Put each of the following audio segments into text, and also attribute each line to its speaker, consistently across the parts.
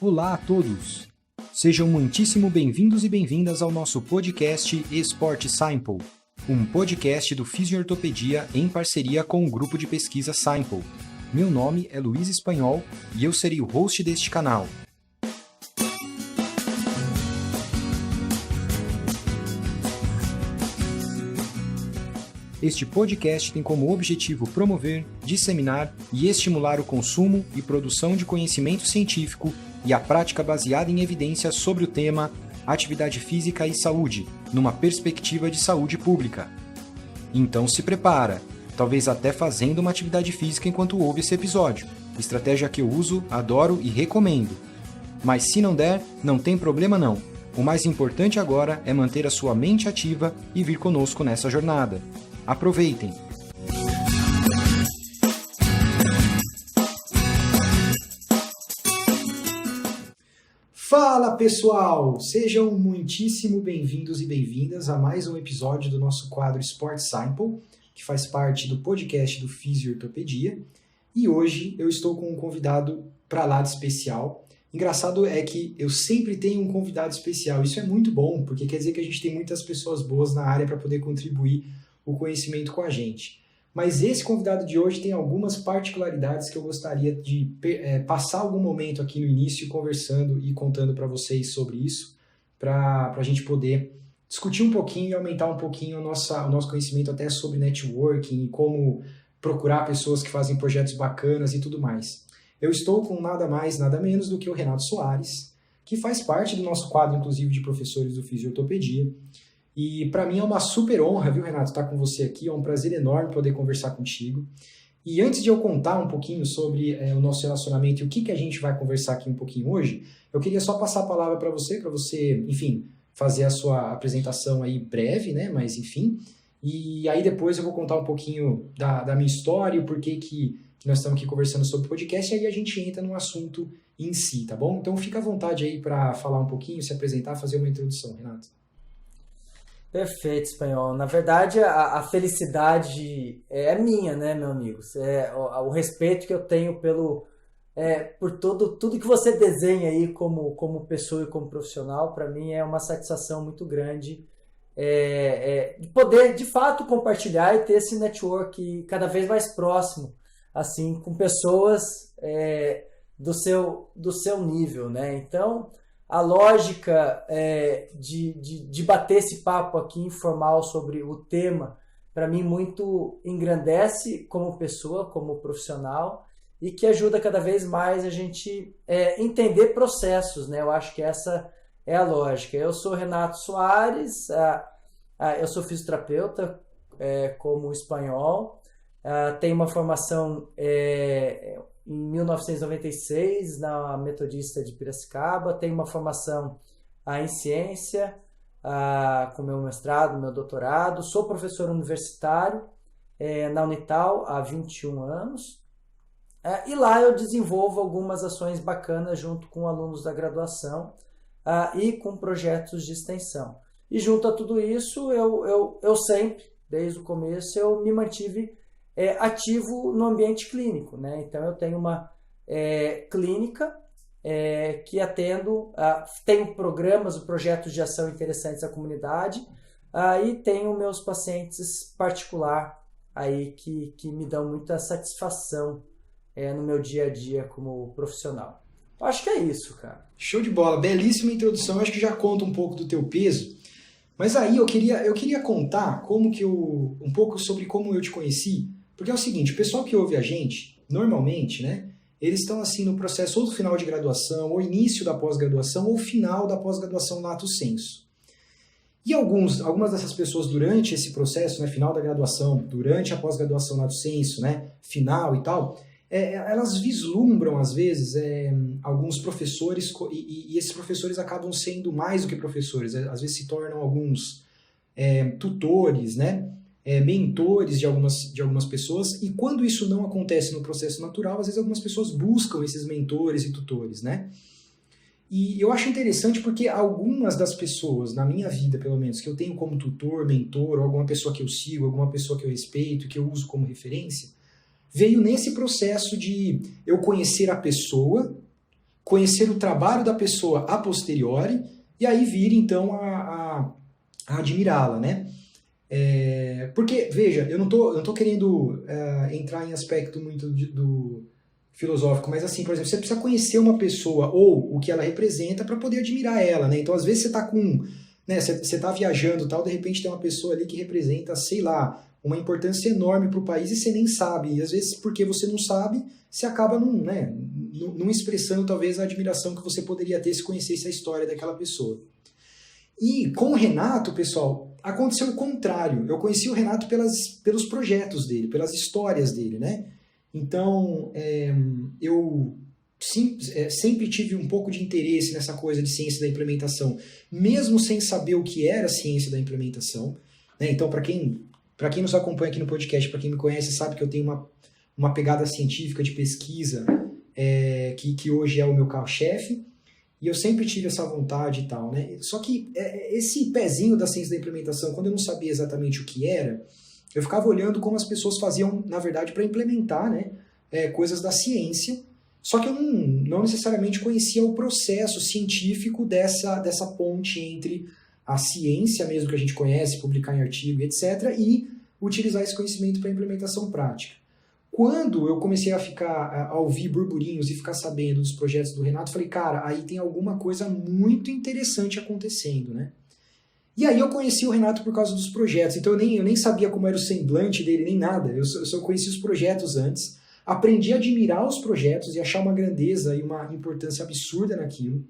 Speaker 1: Olá a todos! Sejam muitíssimo bem-vindos e bem-vindas ao nosso podcast Esporte Simple, um podcast do Fisiortopedia em parceria com o grupo de pesquisa Simple. Meu nome é Luiz Espanhol e eu serei o host deste canal. Este podcast tem como objetivo promover, disseminar e estimular o consumo e produção de conhecimento científico e a prática baseada em evidências sobre o tema atividade física e saúde, numa perspectiva de saúde pública. Então se prepara, talvez até fazendo uma atividade física enquanto ouve esse episódio, estratégia que eu uso, adoro e recomendo. Mas se não der, não tem problema não. O mais importante agora é manter a sua mente ativa e vir conosco nessa jornada. Aproveitem! Fala pessoal! Sejam muitíssimo bem-vindos e bem-vindas a mais um episódio do nosso quadro Sport Simple, que faz parte do podcast do Fisiortopedia. E hoje eu estou com um convidado para lá de especial. Engraçado é que eu sempre tenho um convidado especial. Isso é muito bom, porque quer dizer que a gente tem muitas pessoas boas na área para poder contribuir o conhecimento com a gente. Mas esse convidado de hoje tem algumas particularidades que eu gostaria de passar algum momento aqui no início conversando e contando para vocês sobre isso, para a gente poder discutir um pouquinho e aumentar um pouquinho o nosso conhecimento até sobre networking e como procurar pessoas que fazem projetos bacanas e tudo mais. Eu estou com nada mais, nada menos do que o Renato Soares, que faz parte do nosso quadro, inclusive, de professores do Fisiortopedia. E para mim é uma super honra, viu, Renato, estar com você aqui. É um prazer enorme poder conversar contigo. E antes de eu contar um pouquinho sobre o nosso relacionamento e o que a gente vai conversar aqui um pouquinho hoje, eu queria só passar a palavra para você, enfim, fazer a sua apresentação aí breve, né? Mas, enfim. E aí depois eu vou contar um pouquinho da minha história e o porquê que nós estamos aqui conversando sobre o podcast. E aí a gente entra no assunto em si, tá bom? Então fica à vontade aí para falar um pouquinho, se apresentar, fazer uma introdução, Renato.
Speaker 2: Perfeito, Espanhol. Na verdade, a felicidade é minha, né, meu amigo? O respeito que eu tenho por tudo que você desenha aí como pessoa e como profissional, para mim é uma satisfação muito grande de poder, de fato, compartilhar e ter esse network cada vez mais próximo, assim, com pessoas do seu nível, né? Então, a lógica de bater esse papo aqui informal sobre o tema, para mim, muito engrandece como pessoa, como profissional, e que ajuda cada vez mais a gente entender processos, né? Eu acho que essa é a lógica. Eu sou Renato Soares, eu sou fisioterapeuta como espanhol, tenho uma formação em 1996, na Metodista de Piracicaba. Tenho uma formação em ciência, com meu mestrado, meu doutorado. Sou professor universitário na Unital há 21 anos. E lá eu desenvolvo algumas ações bacanas junto com alunos da graduação e com projetos de extensão. E junto a tudo isso, eu sempre, desde o começo, eu me mantive ativo no ambiente clínico, né? Então eu tenho uma clínica que atendo, tenho programas, projetos de ação interessantes à comunidade e tenho meus pacientes particular aí que me dão muita satisfação no meu dia a dia como profissional. Acho que é isso, cara.
Speaker 1: Show de bola, belíssima introdução. Acho que já conta um pouco do teu peso. Mas aí eu queria contar um pouco sobre como eu te conheci. Porque é o seguinte, o pessoal que ouve a gente, normalmente, né, eles estão assim no processo ou do final de graduação, ou início da pós-graduação, ou final da pós-graduação lato sensu. E algumas dessas pessoas durante esse processo, né, final da graduação, durante a pós-graduação lato sensu, né, final e tal, elas vislumbram, às vezes, alguns professores, e esses professores acabam sendo mais do que professores, às vezes se tornam alguns tutores, né, mentores de algumas pessoas, e quando isso não acontece no processo natural, às vezes algumas pessoas buscam esses mentores e tutores, né? E eu acho interessante porque algumas das pessoas, na minha vida pelo menos, que eu tenho como tutor, mentor, ou alguma pessoa que eu sigo, alguma pessoa que eu respeito, que eu uso como referência, veio nesse processo de eu conhecer a pessoa, conhecer o trabalho da pessoa a posteriori, e aí vir, então, a admirá-la, né? Porque, veja, eu não tô querendo entrar em aspecto muito do filosófico, mas assim, por exemplo, você precisa conhecer uma pessoa ou o que ela representa para poder admirar ela, né? Então, às vezes você tá você tá viajando e tal, de repente tem uma pessoa ali que representa, sei lá, uma importância enorme para o país e você nem sabe. E às vezes, porque você não sabe, você acaba não expressando talvez a admiração que você poderia ter se conhecesse a história daquela pessoa. E com o Renato, pessoal, aconteceu o contrário. Eu conheci o Renato pelos projetos dele, pelas histórias dele, né? Então, eu sempre tive um pouco de interesse nessa coisa de ciência da implementação, mesmo sem saber o que era ciência da implementação, né? Então, para quem nos acompanha aqui no podcast, para quem me conhece, sabe que eu tenho uma pegada científica de pesquisa que hoje é o meu carro-chefe, e eu sempre tive essa vontade e tal, né? Só que esse pezinho da ciência da implementação, quando eu não sabia exatamente o que era, eu ficava olhando como as pessoas faziam, na verdade, para implementar, né, coisas da ciência, só que eu não necessariamente conhecia o processo científico dessa ponte entre a ciência mesmo que a gente conhece, publicar em artigo, etc., e utilizar esse conhecimento para implementação prática. Quando eu comecei a ouvir burburinhos e ficar sabendo dos projetos do Renato, falei, cara, aí tem alguma coisa muito interessante acontecendo, né? E aí eu conheci o Renato por causa dos projetos, então eu nem sabia como era o semblante dele, nem nada, eu só conheci os projetos antes, aprendi a admirar os projetos e achar uma grandeza e uma importância absurda naquilo.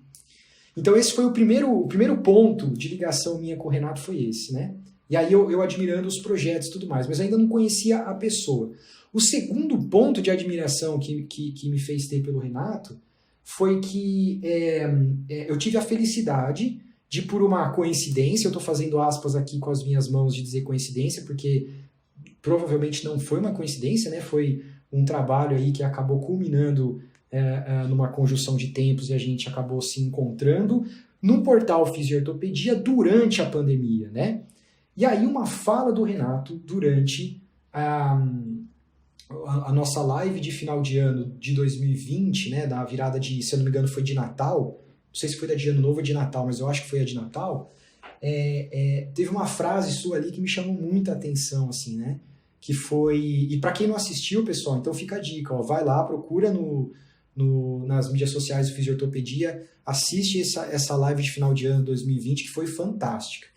Speaker 1: Então esse foi o primeiro ponto de ligação minha com o Renato, foi esse, né? E aí eu admirando os projetos e tudo mais, mas ainda não conhecia a pessoa. O segundo ponto de admiração que me fez ter pelo Renato foi que eu tive a felicidade de, por uma coincidência, eu estou fazendo aspas aqui com as minhas mãos de dizer coincidência, porque provavelmente não foi uma coincidência, né? Foi um trabalho aí que acabou culminando numa conjunção de tempos e a gente acabou se encontrando no portal Fisiortopedia durante a pandemia, né? E aí uma fala do Renato durante a nossa live de final de ano de 2020, né, da virada de, se eu não me engano, foi de Natal, não sei se foi da de Ano Novo ou de Natal, mas eu acho que foi a de Natal, teve uma frase sua ali que me chamou muita atenção, assim, né, que foi, e para quem não assistiu, pessoal, então fica a dica, ó, vai lá, procura nas mídias sociais do Fisiortopedia, assiste essa live de final de ano 2020, que foi fantástica.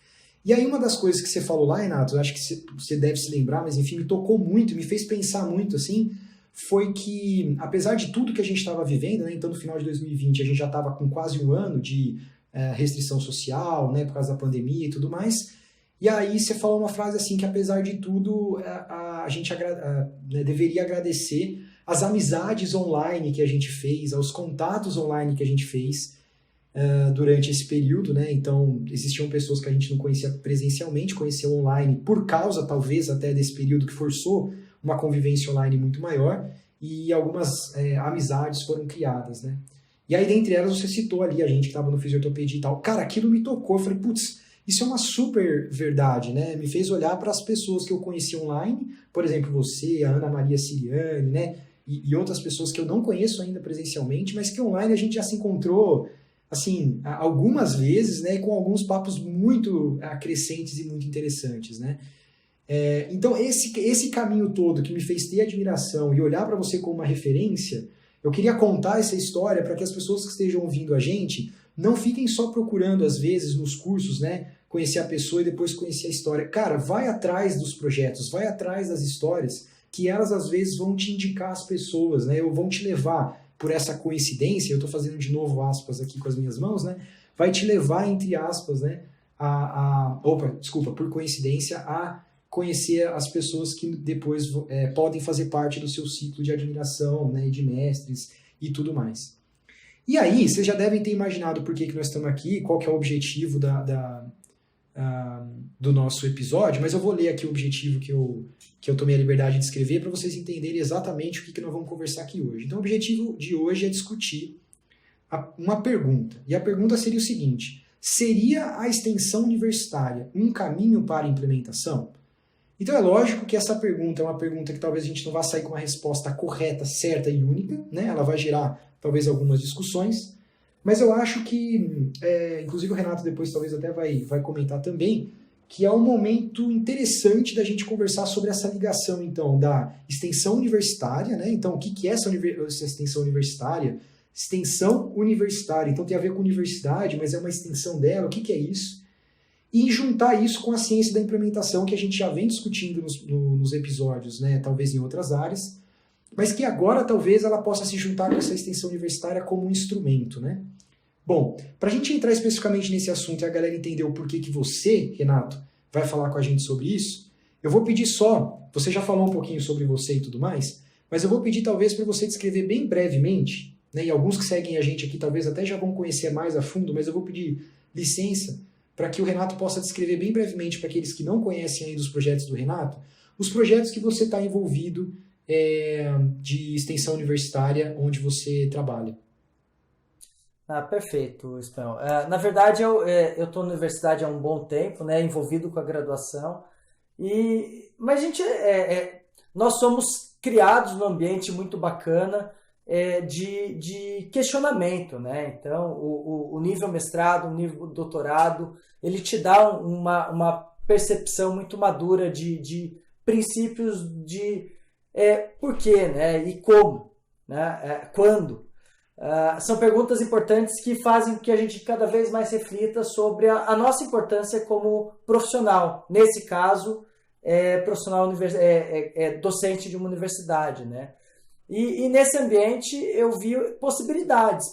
Speaker 1: E aí uma das coisas que você falou lá, Renato, eu acho que você deve se lembrar, mas enfim, me tocou muito, me fez pensar muito, assim, foi que, apesar de tudo que a gente estava vivendo, né, então no final de 2020 a gente já estava com quase um ano de restrição social, né, por causa da pandemia e tudo mais, e aí você falou uma frase assim, que apesar de tudo, a gente deveria agradecer as amizades online que a gente fez, aos contatos online que a gente fez, durante esse período, né? Então existiam pessoas que a gente não conhecia presencialmente, conheceu online por causa, talvez, até desse período que forçou uma convivência online muito maior, e algumas amizades foram criadas, né? E aí, dentre elas, você citou ali a gente que estava no Fisiortopedia e tal. Cara, aquilo me tocou, eu falei, putz, isso é uma super verdade, né? Me fez olhar para as pessoas que eu conheci online, por exemplo, você, a Ana Maria Siriani, né? E outras pessoas que eu não conheço ainda presencialmente, mas que online a gente já se encontrou, assim, algumas vezes, né, com alguns papos muito acrescentes e muito interessantes, né? Então, esse caminho todo que me fez ter admiração e olhar para você como uma referência, eu queria contar essa história para que as pessoas que estejam ouvindo a gente não fiquem só procurando, às vezes, nos cursos, né, conhecer a pessoa e depois conhecer a história. Cara, vai atrás dos projetos, vai atrás das histórias, que elas, às vezes, vão te indicar as pessoas, né, ou vão te levar por essa coincidência, eu estou fazendo de novo aspas aqui com as minhas mãos, né? Vai te levar, entre aspas, né? Por coincidência, a conhecer as pessoas que depois podem fazer parte do seu ciclo de admiração, né? De mestres e tudo mais. E aí, vocês já devem ter imaginado por que nós estamos aqui, qual que é o objetivo do nosso episódio, mas eu vou ler aqui o objetivo que eu tomei a liberdade de escrever para vocês entenderem exatamente o que nós vamos conversar aqui hoje. Então, o objetivo de hoje é discutir uma pergunta. E a pergunta seria o seguinte: seria a extensão universitária um caminho para a implementação? Então, é lógico que essa pergunta é uma pergunta que talvez a gente não vá sair com uma resposta correta, certa e única, né? Ela vai gerar talvez algumas discussões, Mas eu acho que, inclusive o Renato depois talvez até vai comentar também, que é um momento interessante da gente conversar sobre essa ligação, então, da extensão universitária, né? Então, o que é essa extensão universitária? Extensão universitária, então tem a ver com universidade, mas é uma extensão dela, o que é isso? E juntar isso com a ciência da implementação, que a gente já vem discutindo nos episódios, né? Talvez em outras áreas, mas que agora talvez ela possa se juntar com essa extensão universitária como um instrumento, né? Bom, para a gente entrar especificamente nesse assunto e a galera entender o porquê que você, Renato, vai falar com a gente sobre isso, eu vou pedir só, você já falou um pouquinho sobre você e tudo mais, mas eu vou pedir talvez para você descrever bem brevemente, né, e alguns que seguem a gente aqui talvez até já vão conhecer mais a fundo, mas eu vou pedir licença para que o Renato possa descrever bem brevemente para aqueles que não conhecem ainda os projetos do Renato, os projetos que você está envolvido de extensão universitária onde você trabalha.
Speaker 2: Perfeito, Espanhol. Na verdade, eu estou na universidade há um bom tempo, né, envolvido com a graduação, mas nós somos criados num ambiente muito bacana de questionamento, né? Então, o nível mestrado, o nível doutorado, ele te dá uma percepção muito madura de princípios de por quê, né? E como, né? Quando. São perguntas importantes que fazem com que a gente cada vez mais reflita sobre a nossa importância como profissional. Nesse caso, profissional docente de uma universidade, né? E nesse ambiente eu vi possibilidades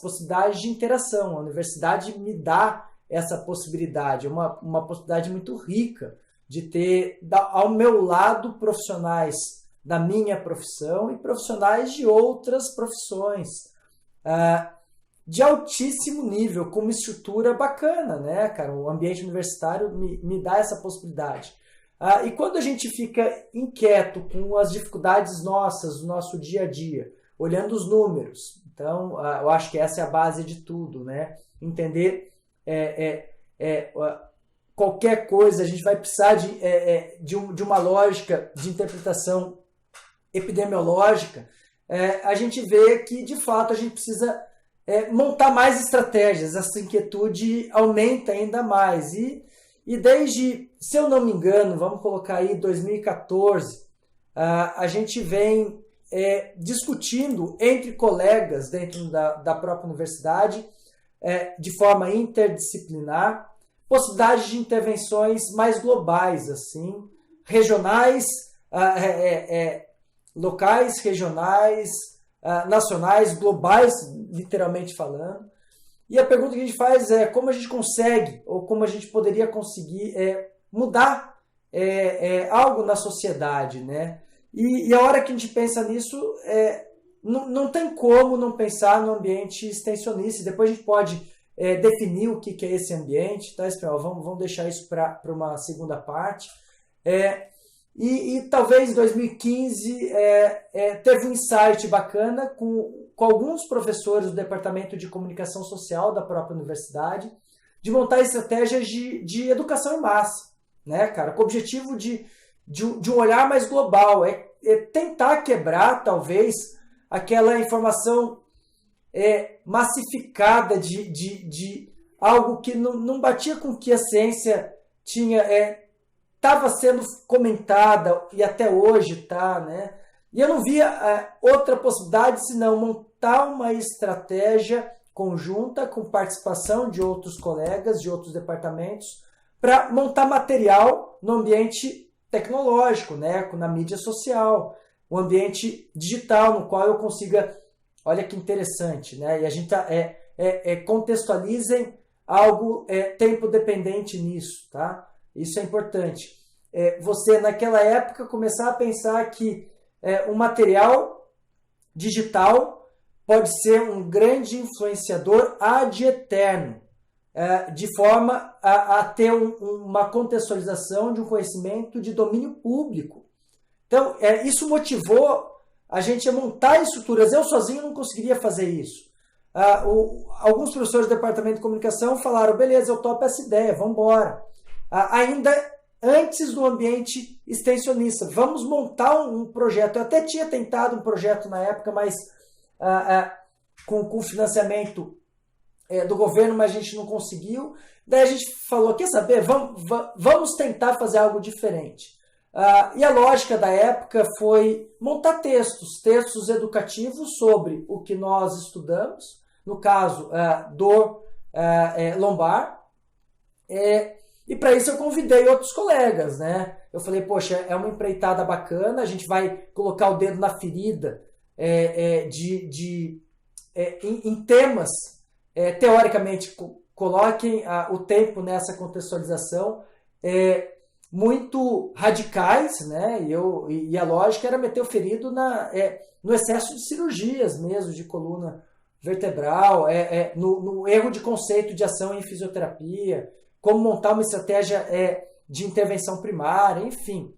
Speaker 2: de interação. A universidade me dá essa possibilidade, uma possibilidade muito rica de ter ao meu lado profissionais da minha profissão e profissionais de outras profissões. De altíssimo nível, com uma estrutura bacana, né, cara? O ambiente universitário me dá essa possibilidade. E quando a gente fica inquieto com as dificuldades nossas, do nosso dia a dia, olhando os números, então eu acho que essa é a base de tudo, né? Entender qualquer coisa, a gente vai precisar de uma lógica de interpretação epidemiológica. A gente vê que, de fato, a gente precisa montar mais estratégias. Essa inquietude aumenta ainda mais. E desde, se eu não me engano, vamos colocar aí 2014, a gente vem discutindo entre colegas dentro da própria universidade, de forma interdisciplinar, possibilidades de intervenções mais globais, assim, regionais, locais, regionais, nacionais, globais, literalmente falando. E a pergunta que a gente faz é como a gente consegue, ou como a gente poderia conseguir mudar algo na sociedade, né? E a hora que a gente pensa nisso, não tem como não pensar no ambiente extensionista. Depois a gente pode definir o que é esse ambiente, tá, Espanhol? Vamos deixar isso para uma segunda parte. E talvez em 2015 teve um insight bacana com alguns professores do Departamento de Comunicação Social da própria universidade, de montar estratégias de educação em massa, né, cara? Com o objetivo de um olhar mais global, tentar quebrar, talvez, aquela informação massificada de algo que não batia com o que a ciência tinha... estava sendo comentada e até hoje está, né? E eu não via outra possibilidade senão montar uma estratégia conjunta com participação de outros colegas, de outros departamentos, para montar material no ambiente tecnológico, né? Na mídia social, o ambiente digital no qual eu consiga, olha que interessante, né? E a gente contextualizem algo tempo dependente nisso, tá? Isso é importante. Você, naquela época, começar a pensar que um material digital pode ser um grande influenciador ad eterno, de forma a ter uma contextualização de um conhecimento de domínio público. Então, isso motivou a gente a montar estruturas. Eu sozinho não conseguiria fazer isso. Alguns professores do Departamento de Comunicação falaram, beleza, eu topo essa ideia, vamos embora. Ainda antes do ambiente extensionista, vamos montar um projeto. Eu até tinha tentado um projeto na época, mas com financiamento do governo, mas a gente não conseguiu. Daí a gente falou, quer saber, vamos tentar fazer algo diferente. E a lógica da época foi montar textos educativos sobre o que nós estudamos, no caso, dor lombar. E para isso eu convidei outros colegas, né? Eu falei, poxa, é uma empreitada bacana, a gente vai colocar o dedo na ferida em temas, teoricamente, coloquem o tempo nessa contextualização, muito radicais, né? E a lógica era meter o ferido no excesso de cirurgias mesmo, de coluna vertebral, no erro de conceito de ação em fisioterapia, como montar uma estratégia de intervenção primária, enfim.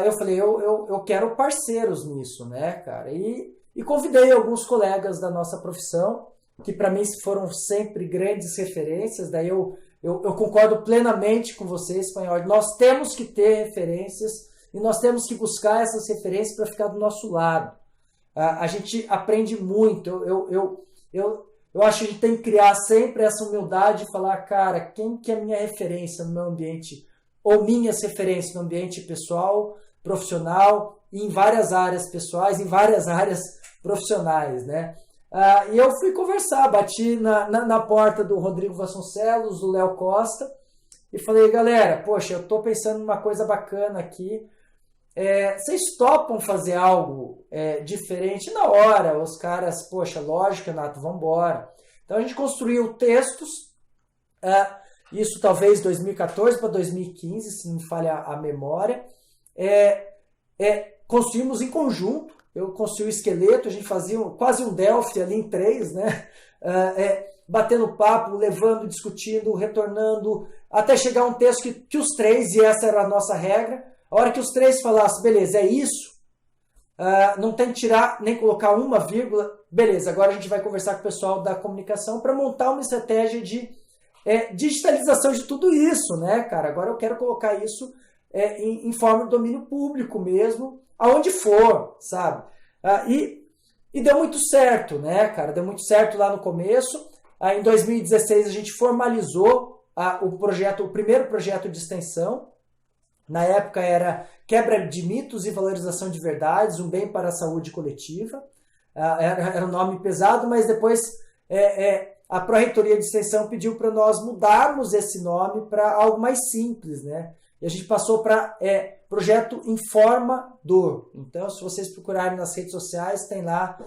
Speaker 2: Eu falei, eu quero parceiros nisso, né, cara? E convidei alguns colegas da nossa profissão, que para mim foram sempre grandes referências, daí eu concordo plenamente com você, Espanhol. Nós temos que ter referências e nós temos que buscar essas referências para ficar do nosso lado. A gente aprende muito. Eu acho que a gente tem que criar sempre essa humildade e falar, cara, quem que é minha referência no meu ambiente, ou minhas referências no ambiente pessoal, profissional, e em várias áreas pessoais, em várias áreas profissionais, né? E eu fui conversar, bati na porta do Rodrigo Vasconcelos, do Léo Costa, e falei, galera, poxa, eu estou pensando numa coisa bacana aqui, vocês topam fazer algo diferente? Na hora, os caras, poxa, lógico, Renato, vamos embora. Então a gente construiu textos, isso talvez 2014 para 2015, se não me falha a memória, construímos em conjunto. Eu construí o esqueleto, a gente fazia quase um Delphi ali em 3, né? Batendo papo, levando, discutindo, retornando, até chegar um texto que os 3, e essa era a nossa regra, a hora que os 3 falassem, beleza, é isso, não tem que tirar nem colocar uma vírgula, beleza, agora a gente vai conversar com o pessoal da comunicação para montar uma estratégia de digitalização de tudo isso, né, cara? Agora eu quero colocar isso em forma de domínio público mesmo, aonde for, sabe? E deu muito certo, né, cara? Deu muito certo lá no começo. Em 2016 a gente formalizou o primeiro projeto de extensão. Na época era Quebra de Mitos e Valorização de Verdades, um bem para a saúde coletiva. Era um nome pesado, mas depois a Pró-Reitoria de Extensão pediu para nós mudarmos esse nome para algo mais simples, né? E a gente passou para Projeto Informador. Então, se vocês procurarem nas redes sociais, tem lá,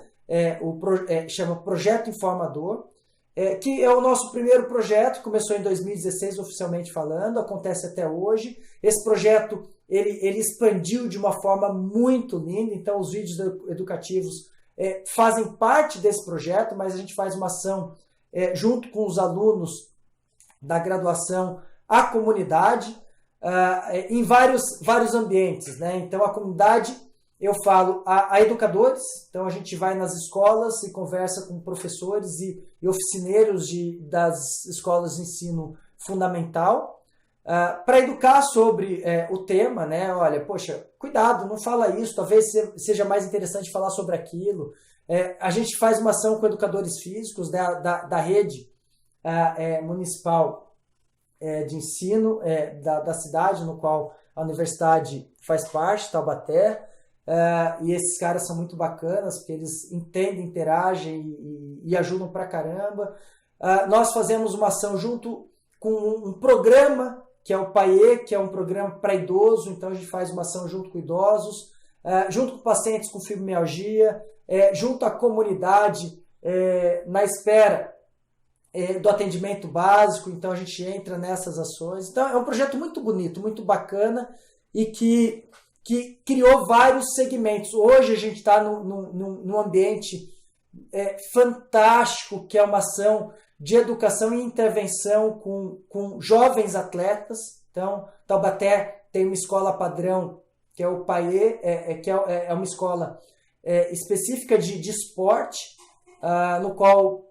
Speaker 2: chama Projeto Informador, que é o nosso primeiro projeto, começou em 2016 oficialmente falando, acontece até hoje. Esse projeto ele expandiu de uma forma muito linda, então os vídeos educativos fazem parte desse projeto, mas a gente faz uma ação junto com os alunos da graduação, a comunidade, em vários ambientes, né? Então a comunidade, eu falo a educadores, então a gente vai nas escolas e conversa com professores e oficineiros das escolas de ensino fundamental, para educar sobre o tema, né? Olha, poxa, cuidado, não fala isso, talvez seja mais interessante falar sobre aquilo. A gente faz uma ação com educadores físicos da rede municipal de ensino da cidade, no qual a universidade faz parte, Taubaté, e esses caras são muito bacanas, porque eles entendem, interagem e ajudam pra caramba. Nós fazemos uma ação junto com um programa, que é o PAE, que é um programa para idoso, então a gente faz uma ação junto com idosos, junto com pacientes com fibromialgia, junto à comunidade, na espera do atendimento básico, então a gente entra nessas ações. Então é um projeto muito bonito, muito bacana e que criou vários segmentos. Hoje a gente está num ambiente fantástico, que é uma ação de educação e intervenção com jovens atletas. Então, Taubaté tem uma escola padrão, que é o PAE, que é uma escola específica de esporte, no qual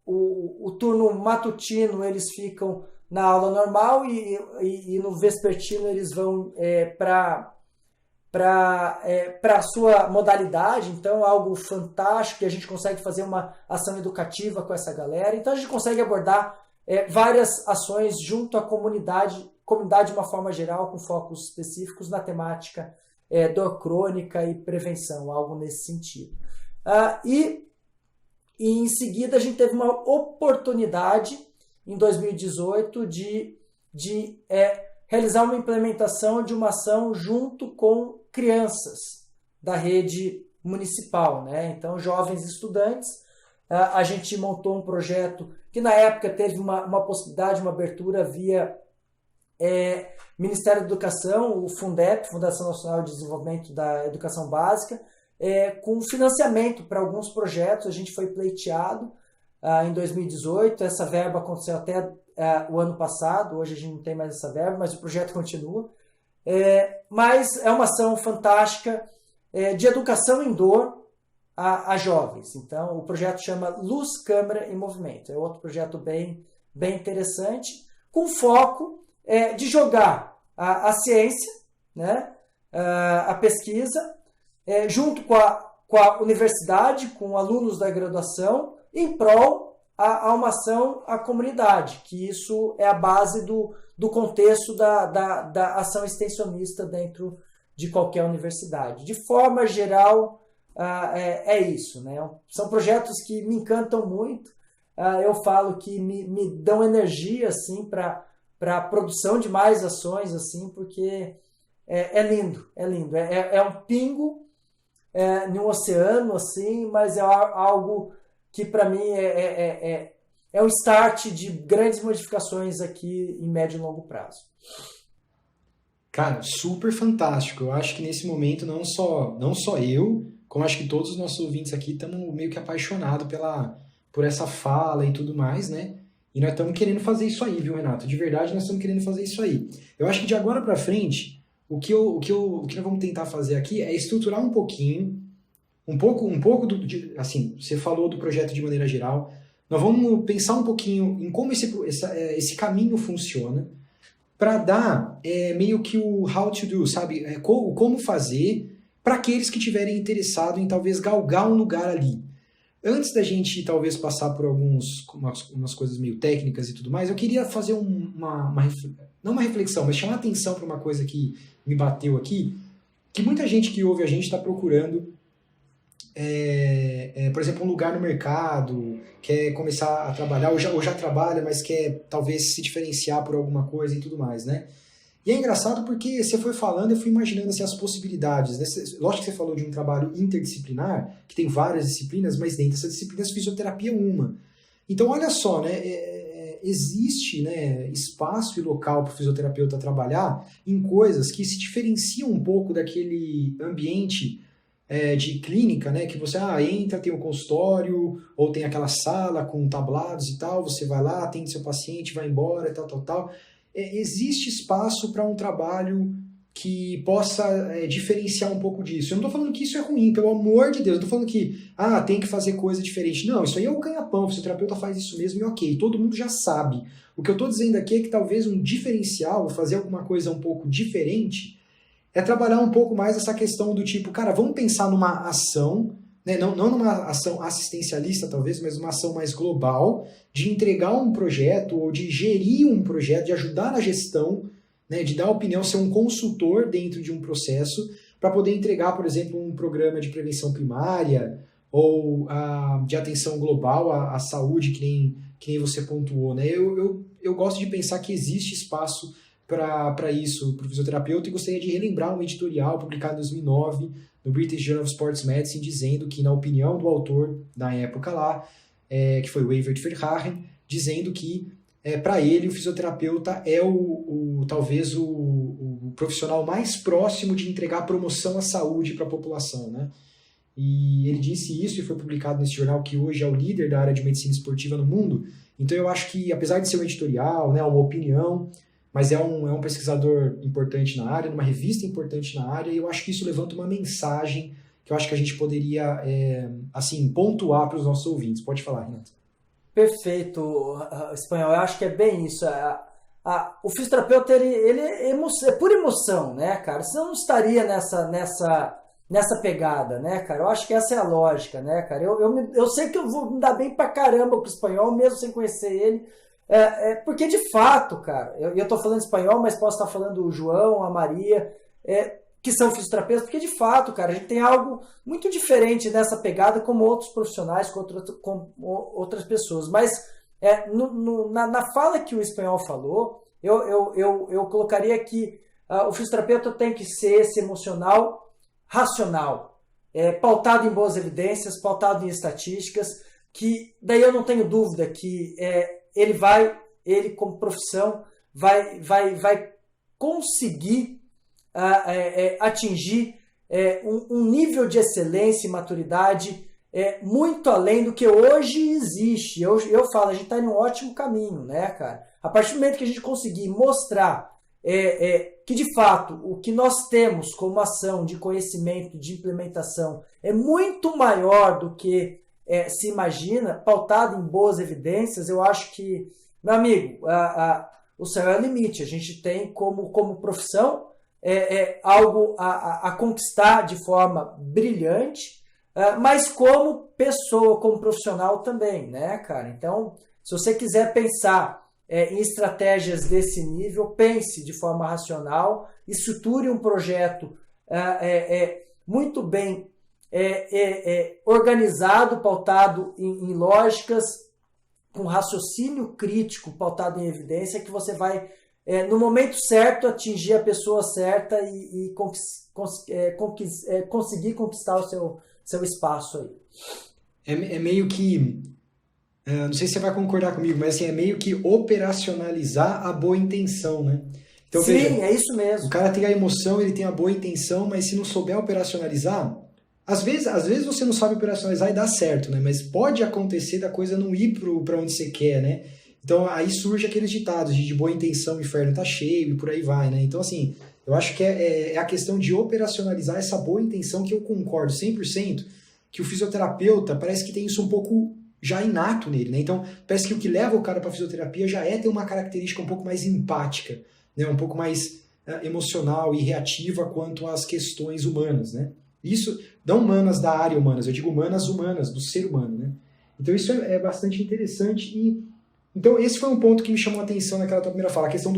Speaker 2: o turno matutino eles ficam na aula normal e no vespertino eles vão para para a sua modalidade, então algo fantástico, que a gente consegue fazer uma ação educativa com essa galera. Então a gente consegue abordar várias ações junto à comunidade de uma forma geral, com focos específicos na temática dor crônica e prevenção, algo nesse sentido. E em seguida a gente teve uma oportunidade em 2018 de realizar uma implementação de uma ação junto com crianças da rede municipal, né? Então, jovens estudantes, a gente montou um projeto que na época teve uma possibilidade, uma abertura via Ministério da Educação, o Fundep, Fundação Nacional de Desenvolvimento da Educação Básica, com financiamento para alguns projetos. A gente foi pleiteado em 2018, essa verba aconteceu até o ano passado, hoje a gente não tem mais essa verba, mas o projeto continua. Mas é uma ação fantástica de educação em dor a jovens. Então, o projeto chama Luz, Câmara e Movimento. É outro projeto bem interessante, com foco de jogar a ciência, né, a pesquisa, junto com a universidade, com alunos da graduação, em prol a uma ação à comunidade, que isso é a base do contexto da ação extensionista dentro de qualquer universidade. De forma geral, é isso, né? São projetos que me encantam muito. Eu falo que me dão energia assim, para a produção de mais ações, assim, porque é lindo, é lindo. É um pingo em um oceano, assim, mas é algo que para mim é um start de grandes modificações aqui em médio e longo prazo.
Speaker 1: Cara, super fantástico. Eu acho que nesse momento não só eu, como acho que todos os nossos ouvintes aqui estamos meio que apaixonados por essa fala e tudo mais, né? E nós estamos querendo fazer isso aí, viu, Renato? De verdade, nós estamos querendo fazer isso aí. Eu acho que de agora para frente, o que nós vamos tentar fazer aqui é estruturar um pouco assim, você falou do projeto de maneira geral. Nós vamos pensar um pouquinho em como esse caminho funciona, para dar meio que o how to do, sabe? Como fazer para aqueles que estiverem interessados em talvez galgar um lugar ali. Antes da gente talvez passar por umas coisas meio técnicas e tudo mais, eu queria fazer não uma reflexão, mas chamar atenção para uma coisa que me bateu aqui, que muita gente que ouve a gente está procurando, por exemplo, um lugar no mercado, quer começar a trabalhar, ou já trabalha, mas quer talvez se diferenciar por alguma coisa e tudo mais, né? E é engraçado porque você foi falando, eu fui imaginando assim, as possibilidades, né? Lógico que você falou de um trabalho interdisciplinar, que tem várias disciplinas, mas dentro dessas disciplinas, fisioterapia é uma. Então, olha só, né? Existe, né, espaço e local para o fisioterapeuta trabalhar em coisas que se diferenciam um pouco daquele ambiente de clínica, né, que você entra, tem um consultório, ou tem aquela sala com tablados e tal, você vai lá, atende seu paciente, vai embora, tal. Existe espaço para um trabalho que possa diferenciar um pouco disso. Eu não estou falando que isso é ruim, pelo amor de Deus. Eu estou falando que tem que fazer coisa diferente. Não, isso aí é o ganha-pão, o fisioterapeuta faz isso mesmo e ok, todo mundo já sabe. O que eu estou dizendo aqui é que talvez um diferencial, fazer alguma coisa um pouco diferente, é trabalhar um pouco mais essa questão do tipo, cara, vamos pensar numa ação, né, não numa ação assistencialista talvez, mas uma ação mais global, de entregar um projeto ou de gerir um projeto, de ajudar na gestão, né, de dar opinião, ser um consultor dentro de um processo, para poder entregar, por exemplo, um programa de prevenção primária ou de atenção global à saúde, que nem você pontuou. Né? Eu gosto de pensar que existe espaço para isso, para o fisioterapeuta, e gostaria de relembrar um editorial publicado em 2009 no British Journal of Sports Medicine, dizendo que, na opinião do autor da época lá, que foi o Evert Verhagen, dizendo que, para ele, o fisioterapeuta é talvez o profissional mais próximo de entregar promoção à saúde para a população, né? E ele disse isso e foi publicado nesse jornal que hoje é o líder da área de medicina esportiva no mundo. Então eu acho que, apesar de ser um editorial, né, uma opinião, mas é um pesquisador importante na área, numa revista importante na área, e eu acho que isso levanta uma mensagem que eu acho que a gente poderia, assim, pontuar para os nossos ouvintes. Pode falar, Renato.
Speaker 2: Perfeito, Espanhol. Eu acho que é bem isso. o fisioterapeuta ele é pura emoção, né, cara? Senão não estaria nessa pegada, né, cara? Eu acho que essa é a lógica, né, cara? Eu sei que eu vou me dar bem pra caramba com o espanhol, mesmo sem conhecer ele. Porque, de fato, cara, eu tô falando espanhol, mas posso estar falando o João, a Maria, que são fisioterapeutas, porque, de fato, cara, a gente tem algo muito diferente nessa pegada como outros profissionais, com outras pessoas. Mas, na fala que o espanhol falou, eu colocaria que o fisioterapeuta tem que ser esse emocional racional, pautado em boas evidências, pautado em estatísticas, que daí eu não tenho dúvida que ele como profissão, vai conseguir atingir um nível de excelência e maturidade muito além do que hoje existe. Eu falo, a gente está em um ótimo caminho, né, cara? A partir do momento que a gente conseguir mostrar que, de fato, o que nós temos como ação de conhecimento, de implementação, é muito maior do que se imagina, pautado em boas evidências, eu acho que, meu amigo, o céu é o limite. A gente tem como profissão algo a conquistar de forma brilhante, mas como pessoa, como profissional também, né, cara? Então, se você quiser pensar em estratégias desse nível, pense de forma racional, estruture um projeto muito bem organizado, pautado em lógicas, com raciocínio crítico, pautado em evidência, que você vai, no momento certo, atingir a pessoa certa e conseguir conquistar o seu espaço aí.
Speaker 1: É meio que, não sei se você vai concordar comigo, mas assim, é meio que operacionalizar a boa intenção, né? Então,
Speaker 2: sim,
Speaker 1: veja,
Speaker 2: é isso mesmo.
Speaker 1: O cara tem a emoção, ele tem a boa intenção, mas se não souber operacionalizar, às vezes você não sabe operacionalizar e dá certo, né? Mas pode acontecer da coisa não ir para onde você quer, né? Então aí surge aqueles ditados de boa intenção, o inferno tá cheio e por aí vai, né? Então assim, eu acho que é a questão de operacionalizar essa boa intenção, que eu concordo 100%, que o fisioterapeuta parece que tem isso um pouco já inato nele, né? Então parece que o que leva o cara para fisioterapia já ter uma característica um pouco mais empática, né? Um pouco mais emocional e reativa quanto às questões humanas, né? Isso, não humanas da área humanas, eu digo humanas, do ser humano, né? Então isso é bastante interessante. Então esse foi um ponto que me chamou a atenção naquela tua primeira fala, a questão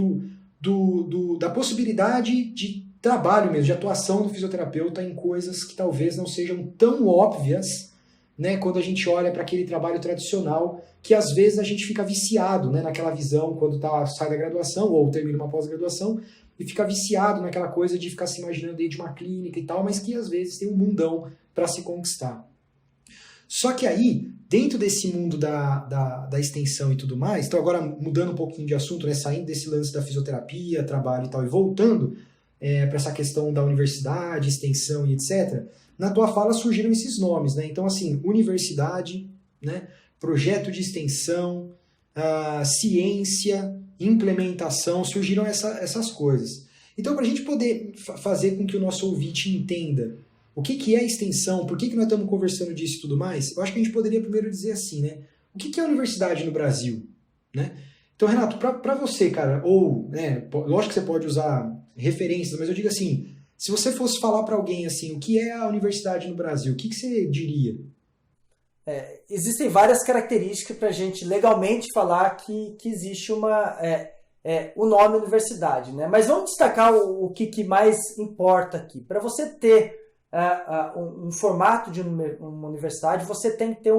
Speaker 1: da possibilidade de trabalho mesmo, de atuação do fisioterapeuta em coisas que talvez não sejam tão óbvias, né, quando a gente olha para aquele trabalho tradicional, que às vezes a gente fica viciado, né, naquela visão quando sai da graduação ou termina uma pós-graduação, e fica viciado naquela coisa de ficar se imaginando dentro de uma clínica e tal, mas que às vezes tem um mundão para se conquistar. Só que aí, dentro desse mundo da extensão e tudo mais, então agora mudando um pouquinho de assunto, né, saindo desse lance da fisioterapia, trabalho e tal, e voltando para essa questão da universidade, extensão e etc., na tua fala surgiram esses nomes, né? Então, assim, universidade, né, projeto de extensão, ciência, implementação, surgiram essas coisas. Então, para a gente poder fazer com que o nosso ouvinte entenda o que é extensão, por que nós estamos conversando disso e tudo mais, eu acho que a gente poderia primeiro dizer assim, né? O que é a universidade no Brasil? Né? Então, Renato, para você, cara, ou, né, lógico que você pode usar referências, mas eu digo assim, se você fosse falar para alguém assim, o que é a universidade no Brasil, o que você diria?
Speaker 2: Existem várias características para a gente legalmente falar que existe o nome universidade, né? Mas vamos destacar o que mais importa aqui. Para você ter um formato de uma universidade, você tem que ter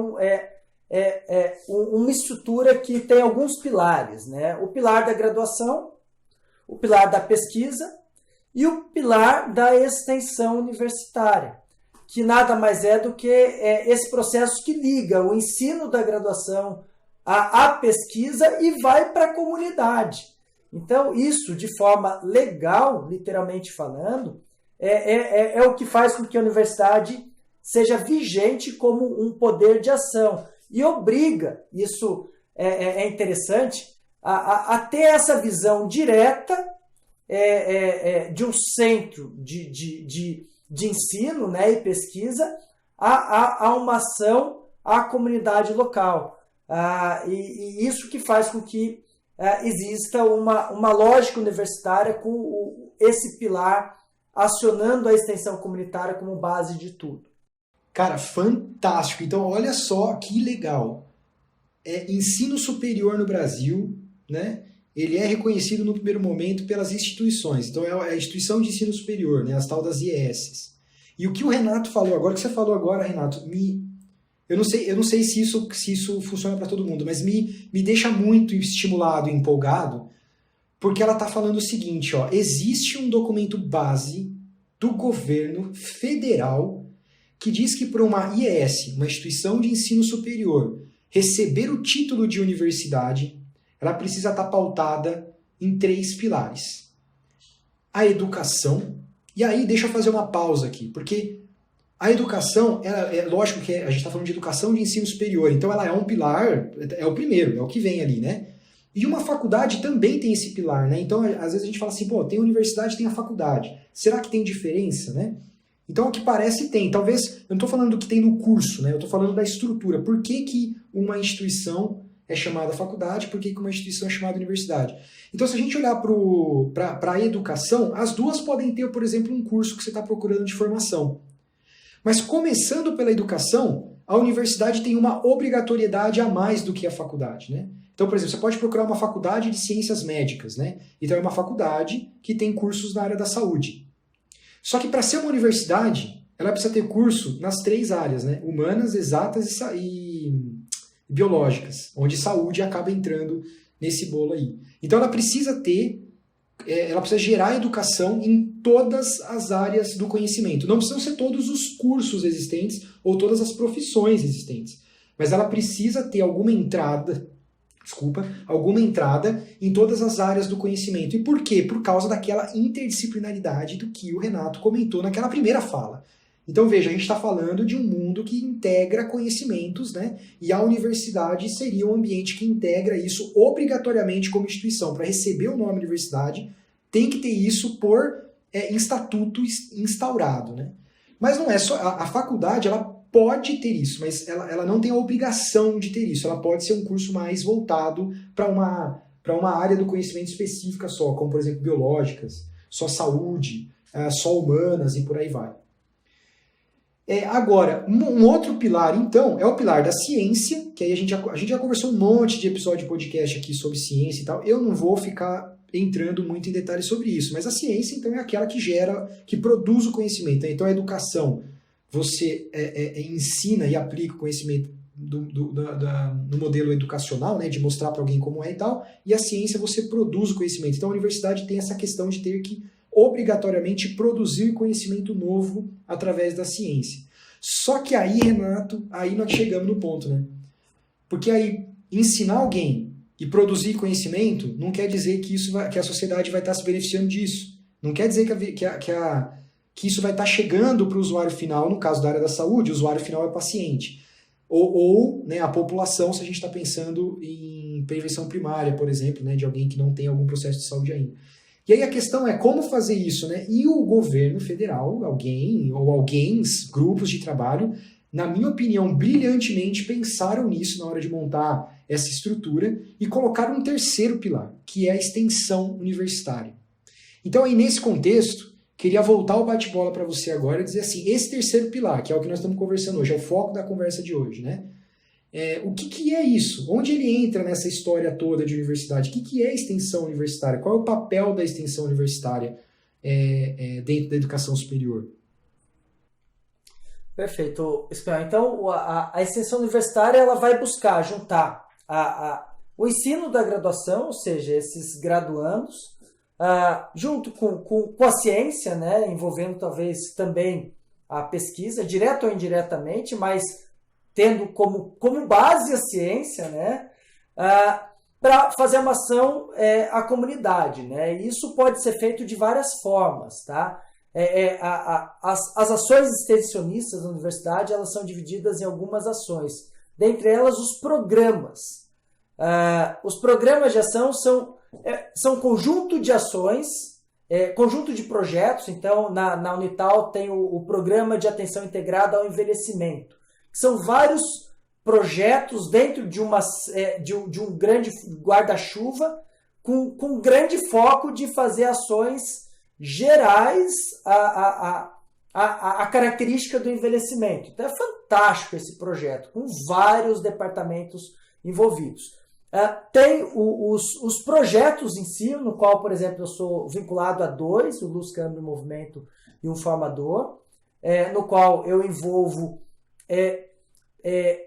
Speaker 2: uma estrutura que tem alguns pilares, né? O pilar da graduação, o pilar da pesquisa e o pilar da extensão universitária, que nada mais é do que esse processo que liga o ensino da graduação à pesquisa e vai para a comunidade. Então, isso, de forma legal, literalmente falando, é o que faz com que a universidade seja vigente como um poder de ação e obriga, isso é interessante, a ter essa visão direta de um centro de ensino, né, e pesquisa a uma ação à comunidade local. E isso que faz com que exista uma lógica universitária com esse pilar acionando a extensão comunitária como base de tudo.
Speaker 1: Cara, fantástico. Então, olha só que legal. Ensino superior no Brasil, né? Ele é reconhecido no primeiro momento pelas instituições. Então, é a instituição de ensino superior, né? As tal das IESs. E o que o Renato falou agora, o que você falou agora, Renato, eu não sei se isso funciona para todo mundo, mas me deixa muito estimulado e empolgado, porque ela está falando o seguinte, ó, existe um documento base do governo federal que diz que para uma IES, uma instituição de ensino superior, receber o título de universidade, ela precisa estar pautada em 3 pilares. A educação, e aí deixa eu fazer uma pausa aqui, porque a educação, lógico que a gente está falando de educação de ensino superior, então ela é um pilar, é o primeiro, é o que vem ali, né? E uma faculdade também tem esse pilar, né? Então, às vezes a gente fala assim, pô, tem a universidade, tem a faculdade. Será que tem diferença, né? Então, o que parece tem. Talvez, eu não estou falando do que tem no curso, né? Eu estou falando da estrutura. Por que uma instituição é chamada faculdade? Por que uma instituição é chamada universidade? Então, se a gente olhar para a educação, as duas podem ter, por exemplo, um curso que você está procurando de formação. Mas começando pela educação, a universidade tem uma obrigatoriedade a mais do que a faculdade, né? Então, por exemplo, você pode procurar uma faculdade de ciências médicas, né? Então é uma faculdade que tem cursos na área da saúde. Só que para ser uma universidade, ela precisa ter curso nas 3 áreas, né? Humanas, exatas e biológicas, onde saúde acaba entrando nesse bolo aí. Então ela precisa gerar educação em todas as áreas do conhecimento. Não precisam ser todos os cursos existentes ou todas as profissões existentes, mas ela precisa ter alguma entrada em todas as áreas do conhecimento. E por quê? Por causa daquela interdisciplinaridade do que o Renato comentou naquela primeira fala. Então veja, a gente está falando de um mundo que integra conhecimentos, né? E a universidade seria um ambiente que integra isso obrigatoriamente como instituição. Para receber o nome universidade, tem que ter isso por estatuto instaurado, né? Mas não é só... A faculdade, ela pode ter isso, mas ela não tem a obrigação de ter isso. Ela pode ser um curso mais voltado para uma área do conhecimento específica só, como, por exemplo, biológicas, só saúde, só humanas e por aí vai. Agora, um outro pilar, então, é o pilar da ciência, que aí a gente já conversou um monte de episódio de podcast aqui sobre ciência e tal. Eu não vou ficar entrando muito em detalhes sobre isso, mas a ciência, então, é aquela que produz o conhecimento. Então, a educação, você ensina e aplica o conhecimento no modelo educacional, né, de mostrar para alguém como é e tal, e a ciência você produz o conhecimento. Então a universidade tem essa questão de ter que obrigatoriamente produzir conhecimento novo através da ciência. Só que aí, Renato, aí nós chegamos no ponto, né? Porque aí ensinar alguém e produzir conhecimento não quer dizer que a sociedade vai estar se beneficiando disso. Não quer dizer que isso vai estar chegando para o usuário final, no caso da área da saúde, o usuário final é o paciente. Ou né, a população, se a gente está pensando em prevenção primária, por exemplo, né, de alguém que não tem algum processo de saúde ainda. E aí a questão é como fazer isso, né? E o governo federal, grupos de trabalho, na minha opinião, brilhantemente pensaram nisso na hora de montar essa estrutura e colocaram um terceiro pilar, que é a extensão universitária. Então aí nesse contexto, queria voltar o bate-bola para você agora e dizer assim, esse terceiro pilar, que é o que nós estamos conversando hoje, é o foco da conversa de hoje, né? O que é isso? Onde ele entra nessa história toda de universidade? O que é extensão universitária? Qual é o papel da extensão universitária dentro da educação superior?
Speaker 2: Perfeito, Espanhol. Então, a extensão universitária ela vai buscar juntar o ensino da graduação, ou seja, esses graduandos, junto com a ciência, né, envolvendo talvez também a pesquisa, direta ou indiretamente, mas tendo como base a ciência, né, para fazer uma ação à comunidade. Né? E isso pode ser feito de várias formas. Tá? As ações extensionistas da universidade elas são divididas em algumas ações, dentre elas os programas. Os programas de ação são conjunto de ações, conjunto de projetos. Então, na Unital tem o Programa de Atenção Integrada ao Envelhecimento. São vários projetos dentro de um grande guarda-chuva com grande foco de fazer ações gerais a característica do envelhecimento. Então é fantástico esse projeto, com vários departamentos envolvidos. Tem os projetos em si, no qual, por exemplo, eu sou vinculado a 2, o Luz, Câmbio e Movimento e um Formador, no qual eu envolvo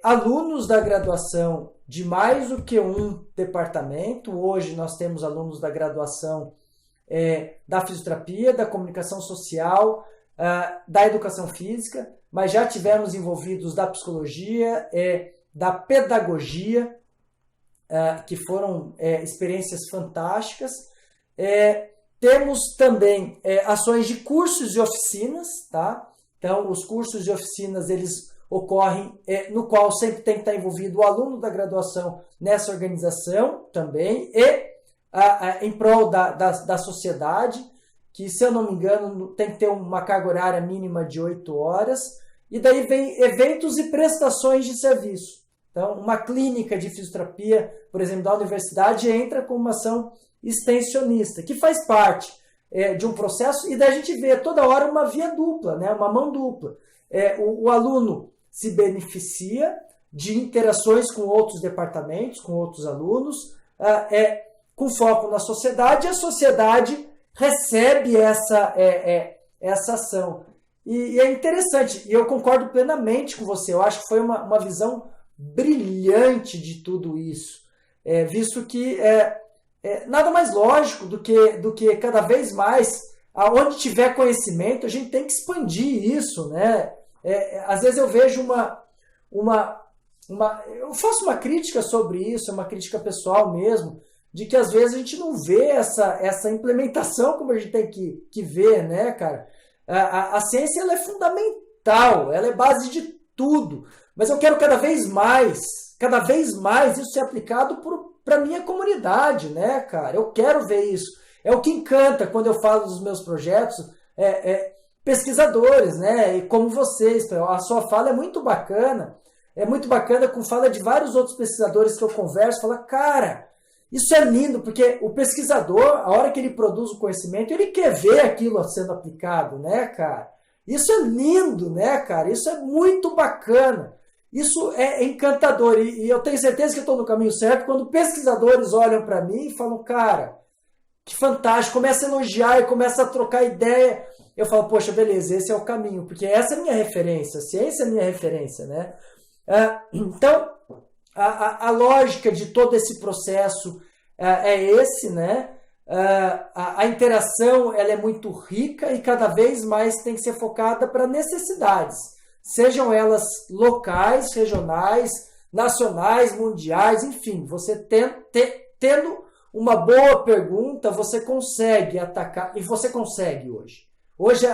Speaker 2: alunos da graduação de mais do que um departamento. Hoje nós temos alunos da graduação da fisioterapia, da comunicação social, da educação física, mas já tivemos envolvidos da psicologia, da pedagogia, que foram experiências fantásticas. Temos também ações de cursos e oficinas, tá? Então, os cursos e oficinas, eles ocorrem no qual sempre tem que estar envolvido o aluno da graduação nessa organização também, e em prol da sociedade, que, se eu não me engano, tem que ter uma carga horária mínima de 8 horas, e daí vem eventos e prestações de serviço. Então, uma clínica de fisioterapia, por exemplo, da universidade, entra com uma ação extensionista, que faz parte de um processo, e daí a gente vê toda hora uma via dupla, né? Uma mão dupla. O aluno se beneficia de interações com outros departamentos, com outros alunos, com foco na sociedade, e a sociedade recebe essa ação. E é interessante, e eu concordo plenamente com você, eu acho que foi uma visão brilhante de tudo isso, visto que nada mais lógico do que cada vez mais, aonde tiver conhecimento, a gente tem que expandir isso, né? Às vezes eu vejo eu faço uma crítica sobre isso, uma crítica pessoal mesmo, de que às vezes a gente não vê essa implementação como a gente tem que ver, né, cara? A ciência, ela é fundamental, ela é base de tudo, mas eu quero cada vez mais isso ser aplicado para a minha comunidade, né, cara? Eu quero ver isso. É o que encanta quando eu falo dos meus projetos, pesquisadores, né? E como vocês, a sua fala é muito bacana com fala de vários outros pesquisadores que eu converso, fala, cara, isso é lindo, porque o pesquisador, a hora que ele produz o conhecimento, ele quer ver aquilo sendo aplicado, né, cara? Isso é lindo, né, cara? Isso é muito bacana. Isso é encantador. E eu tenho certeza que eu estou no caminho certo quando pesquisadores olham para mim e falam, cara, que fantástico, começa a elogiar e começa a trocar ideia. Eu falo, poxa, beleza, esse é o caminho, porque essa é a minha referência, a ciência é a minha referência, né? Então, a lógica de todo esse processo é esse, né? A interação, ela é muito rica e cada vez mais tem que ser focada para necessidades, sejam elas locais, regionais, nacionais, mundiais, enfim, você tendo uma boa pergunta, você consegue atacar, e você consegue hoje. Hoje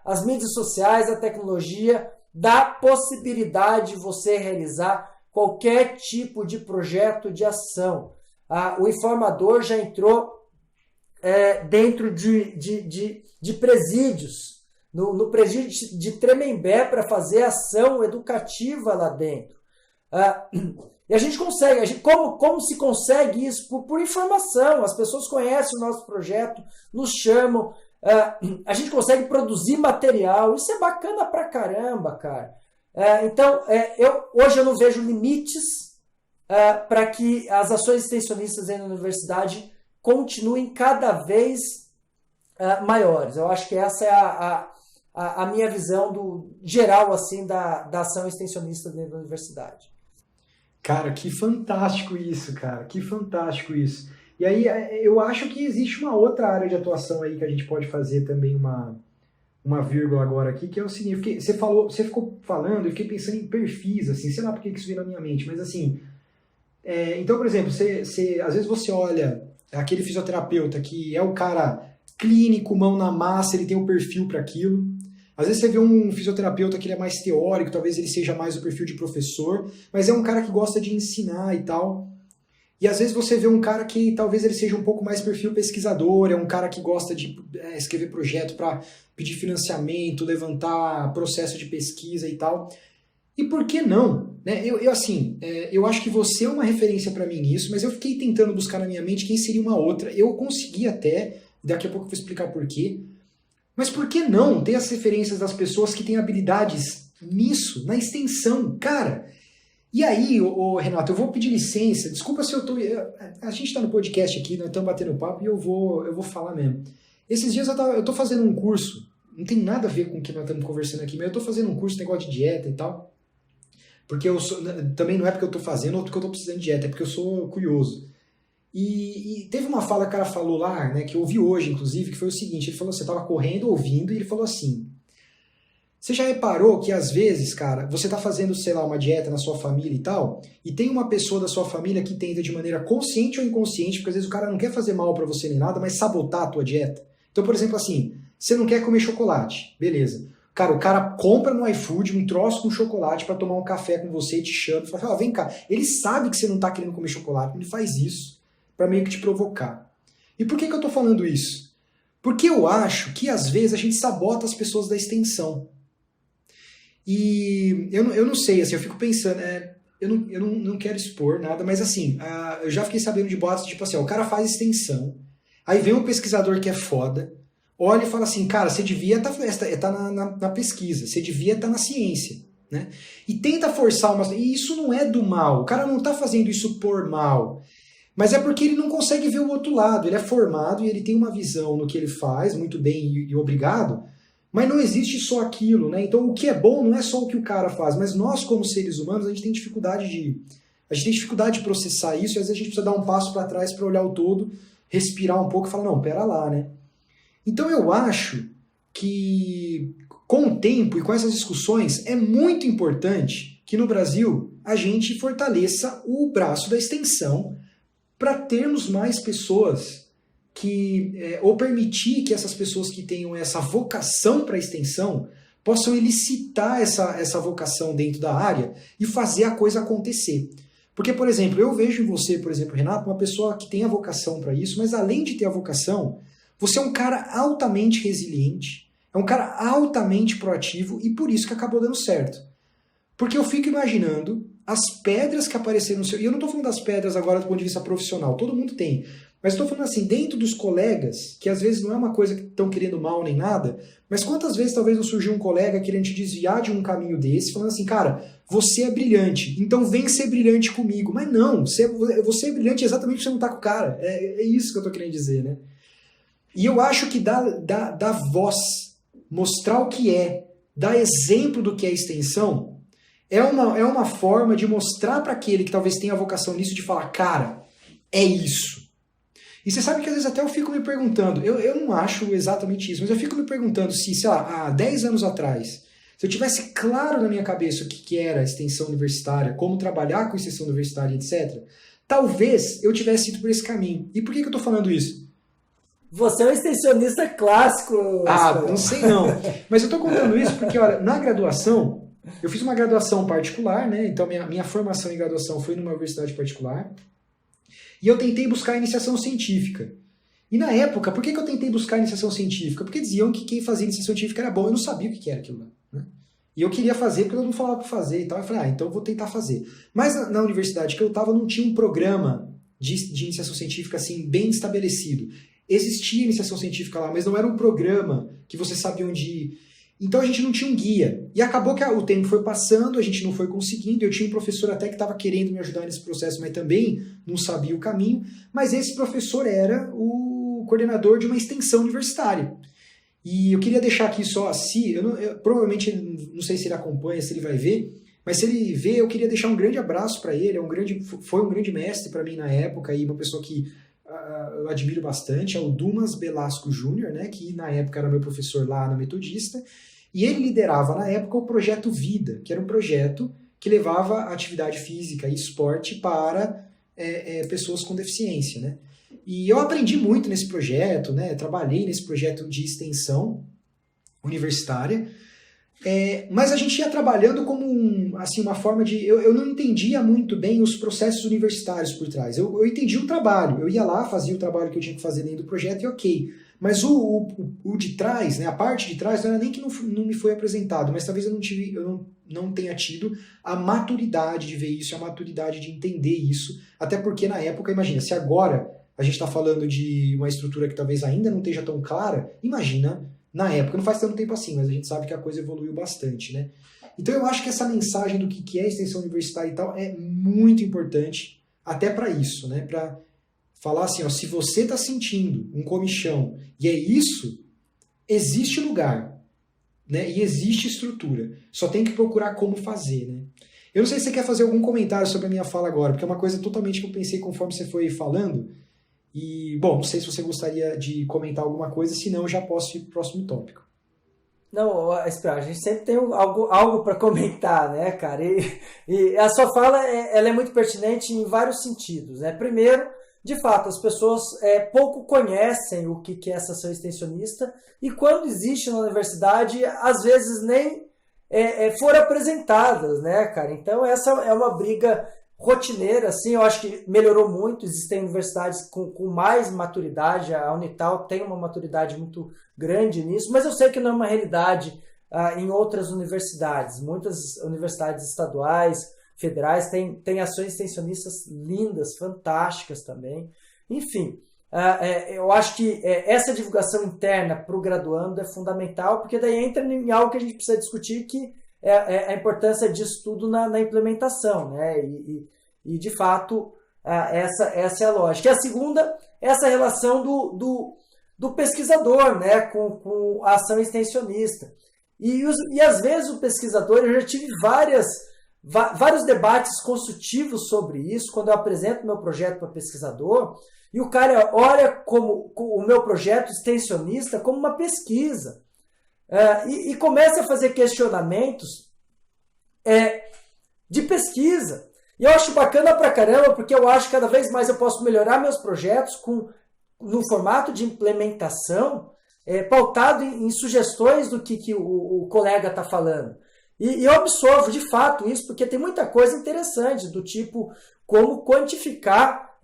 Speaker 2: as mídias sociais, a tecnologia dá possibilidade de você realizar qualquer tipo de projeto de ação. O informador já entrou dentro de presídios, no presídio de Tremembé, para fazer ação educativa lá dentro. E a gente consegue, como se consegue isso? Por informação, as pessoas conhecem o nosso projeto, nos chamam, a gente consegue produzir material, isso é bacana pra caramba, cara. Então, hoje eu não vejo limites para que as ações extensionistas aí na universidade continuem cada vez maiores. Eu acho que essa é a minha visão geral assim, da ação extensionista dentro da universidade.
Speaker 1: Cara, que fantástico isso, cara. Que fantástico isso. E aí, eu acho que existe uma outra área de atuação aí que a gente pode fazer também uma vírgula agora aqui, que é o seguinte, você ficou falando, eu fiquei pensando em perfis, assim, sei lá por que isso veio na minha mente, mas assim, então, por exemplo, às vezes você olha aquele fisioterapeuta que é o cara clínico, mão na massa, ele tem um perfil para aquilo. Às vezes você vê um fisioterapeuta que ele é mais teórico, talvez ele seja mais o perfil de professor, mas é um cara que gosta de ensinar e tal. E às vezes você vê um cara que talvez ele seja um pouco mais perfil pesquisador, é um cara que gosta de escrever projeto para pedir financiamento, levantar processo de pesquisa e tal. E por que não? Né? Eu acho que você é uma referência para mim nisso, mas eu fiquei tentando buscar na minha mente quem seria uma outra. Eu consegui até, daqui a pouco eu vou explicar por quê. Mas por que não ter as referências das pessoas que têm habilidades nisso, na extensão? Cara, e aí, Renato, eu vou pedir licença, desculpa se eu tô... A gente tá no podcast aqui, nós estamos batendo papo e eu vou falar mesmo. Esses dias eu tô fazendo um curso, não tem nada a ver com o que nós estamos conversando aqui, mas eu tô fazendo um curso, negócio de dieta e tal, porque também não é porque eu tô fazendo ou porque eu tô precisando de dieta, é porque eu sou curioso. E teve uma fala que o cara falou lá, né, que eu ouvi hoje, inclusive, que foi o seguinte, ele falou, você tava correndo, ouvindo, e ele falou assim, você já reparou que às vezes, cara, você tá fazendo, sei lá, uma dieta na sua família e tal, e tem uma pessoa da sua família que tenta de maneira consciente ou inconsciente, porque às vezes o cara não quer fazer mal pra você nem nada, mas sabotar a tua dieta. Então, por exemplo, assim, você não quer comer chocolate, beleza. Cara, o cara compra no iFood um troço com chocolate pra tomar um café com você e te chama e fala, vem cá. Ele sabe que você não tá querendo comer chocolate, ele faz isso pra meio que te provocar. E por que eu tô falando isso? Porque eu acho que às vezes a gente sabota as pessoas da extensão. E eu não sei, assim, eu fico pensando, eu não quero expor nada, mas assim, eu já fiquei sabendo de boatos, tipo assim, ó, o cara faz extensão, aí vem um pesquisador que é foda, olha e fala assim, cara, você devia estar na pesquisa, você devia estar na ciência, né? E tenta forçar E isso não é do mal, o cara não tá fazendo isso por mal, mas é porque ele não consegue ver o outro lado, ele é formado e ele tem uma visão no que ele faz, muito bem e obrigado, mas não existe só aquilo, né? Então o que é bom não é só o que o cara faz, mas nós como seres humanos, a gente tem dificuldade de processar isso, e às vezes a gente precisa dar um passo para trás para olhar o todo, respirar um pouco e falar, não, pera lá, né? Então eu acho que com o tempo e com essas discussões é muito importante que no Brasil a gente fortaleça o braço da extensão para termos mais pessoas ou permitir que essas pessoas que tenham essa vocação para a extensão possam elicitar essa vocação dentro da área e fazer a coisa acontecer. Porque, por exemplo, eu vejo em você, por exemplo, Renato, uma pessoa que tem a vocação para isso, mas além de ter a vocação, você é um cara altamente resiliente, é um cara altamente proativo e por isso que acabou dando certo. Porque eu fico imaginando as pedras que apareceram no seu... E eu não estou falando das pedras agora do ponto de vista profissional, todo mundo tem. Mas estou falando assim, dentro dos colegas, que às vezes não é uma coisa que estão querendo mal nem nada, mas quantas vezes talvez não surgiu um colega querendo te desviar de um caminho desse, falando assim, cara, você é brilhante, então vem ser brilhante comigo. Mas não, você é brilhante exatamente porque você não tá com o cara. É isso que eu estou querendo dizer, né? E eu acho que dar voz, mostrar o que dar exemplo do que é extensão, é uma forma de mostrar para aquele que talvez tenha a vocação nisso, de falar, cara, é isso. E você sabe que às vezes até eu fico me perguntando, eu não acho exatamente isso, mas eu fico me perguntando se, sei lá, há 10 anos atrás, se eu tivesse claro na minha cabeça o que era extensão universitária, como trabalhar com extensão universitária, etc., talvez eu tivesse ido por esse caminho. E por que eu estou falando isso?
Speaker 2: Você é um extensionista clássico.
Speaker 1: Não sei não. Mas eu estou contando isso porque, olha, na graduação, eu fiz uma graduação particular, né? Então minha formação em graduação foi numa universidade particular. E eu tentei buscar a iniciação científica. E na época, por que eu tentei buscar a iniciação científica? Porque diziam que quem fazia iniciação científica era bom. Eu não sabia o que era aquilo lá, né? E eu queria fazer porque eu não falava para fazer e tal. Eu falei, então eu vou tentar fazer. Mas na universidade que eu estava não tinha um programa de iniciação científica assim bem estabelecido. Existia iniciação científica lá, mas não era um programa que você sabia onde ir. Então a gente não tinha um guia. E acabou que o tempo foi passando, a gente não foi conseguindo. Eu tinha um professor até que estava querendo me ajudar nesse processo, mas também não sabia o caminho. Mas esse professor era o coordenador de uma extensão universitária. E eu queria deixar aqui só assim, provavelmente, não sei se ele acompanha, se ele vai ver, mas se ele vê, eu queria deixar um grande abraço para ele. Foi um grande mestre para mim na época, e uma pessoa que eu admiro bastante, é o Dumas Belasco Júnior, né, que na época era meu professor lá na Metodista, e ele liderava na época o Projeto Vida, que era um projeto que levava atividade física e esporte para pessoas com deficiência, né? E eu aprendi muito nesse projeto, né? Trabalhei nesse projeto de extensão universitária, Mas a gente ia trabalhando como uma forma de... Eu não entendia muito bem os processos universitários por trás. Eu entendi o trabalho. Eu ia lá, fazia o trabalho que eu tinha que fazer dentro do projeto e ok. Mas o de trás, né, a parte de trás, não era nem que não me foi apresentado, mas talvez eu não tenha tido a maturidade de ver isso, a maturidade de entender isso. Até porque na época, imagina, se agora a gente está falando de uma estrutura que talvez ainda não esteja tão clara, imagina... Na época, não faz tanto tempo assim, mas a gente sabe que a coisa evoluiu bastante, né? Então eu acho que essa mensagem do que é extensão universitária e tal é muito importante, até para isso, né? Para falar assim, ó, se você está sentindo um comichão e é isso, existe lugar, né? E existe estrutura. Só tem que procurar como fazer, né? Eu não sei se você quer fazer algum comentário sobre a minha fala agora, porque é uma coisa totalmente que eu pensei conforme você foi falando. E, bom, não sei se você gostaria de comentar alguma coisa, senão eu já posso ir para o próximo tópico.
Speaker 2: Não, espera, a gente sempre tem algo para comentar, né, cara? E a sua fala ela é muito pertinente em vários sentidos, né? Primeiro, de fato, as pessoas pouco conhecem o que é essa ação extensionista e quando existe na universidade, às vezes nem foram apresentadas, né, cara? Então, essa é uma briga rotineira, assim, eu acho que melhorou muito, existem universidades com mais maturidade, a Unital tem uma maturidade muito grande nisso, mas eu sei que não é uma realidade em outras universidades. Muitas universidades estaduais, federais, têm ações extensionistas lindas, fantásticas também. Enfim, eu acho que essa divulgação interna para o graduando é fundamental, porque daí entra em algo que a gente precisa discutir, que a importância disso tudo na implementação, né? E de fato, essa é a lógica. E a segunda é essa relação do pesquisador, né? com a ação extensionista. E às vezes o pesquisador, eu já tive vários debates consultivos sobre isso, quando eu apresento meu projeto para pesquisador, e o cara olha o meu projeto extensionista como uma pesquisa. E começa a fazer questionamentos de pesquisa. E eu acho bacana pra caramba, porque eu acho que cada vez mais eu posso melhorar meus projetos no formato de implementação, pautado em sugestões do que o colega está falando. E eu absorvo de fato isso, porque tem muita coisa interessante, do tipo como quantificar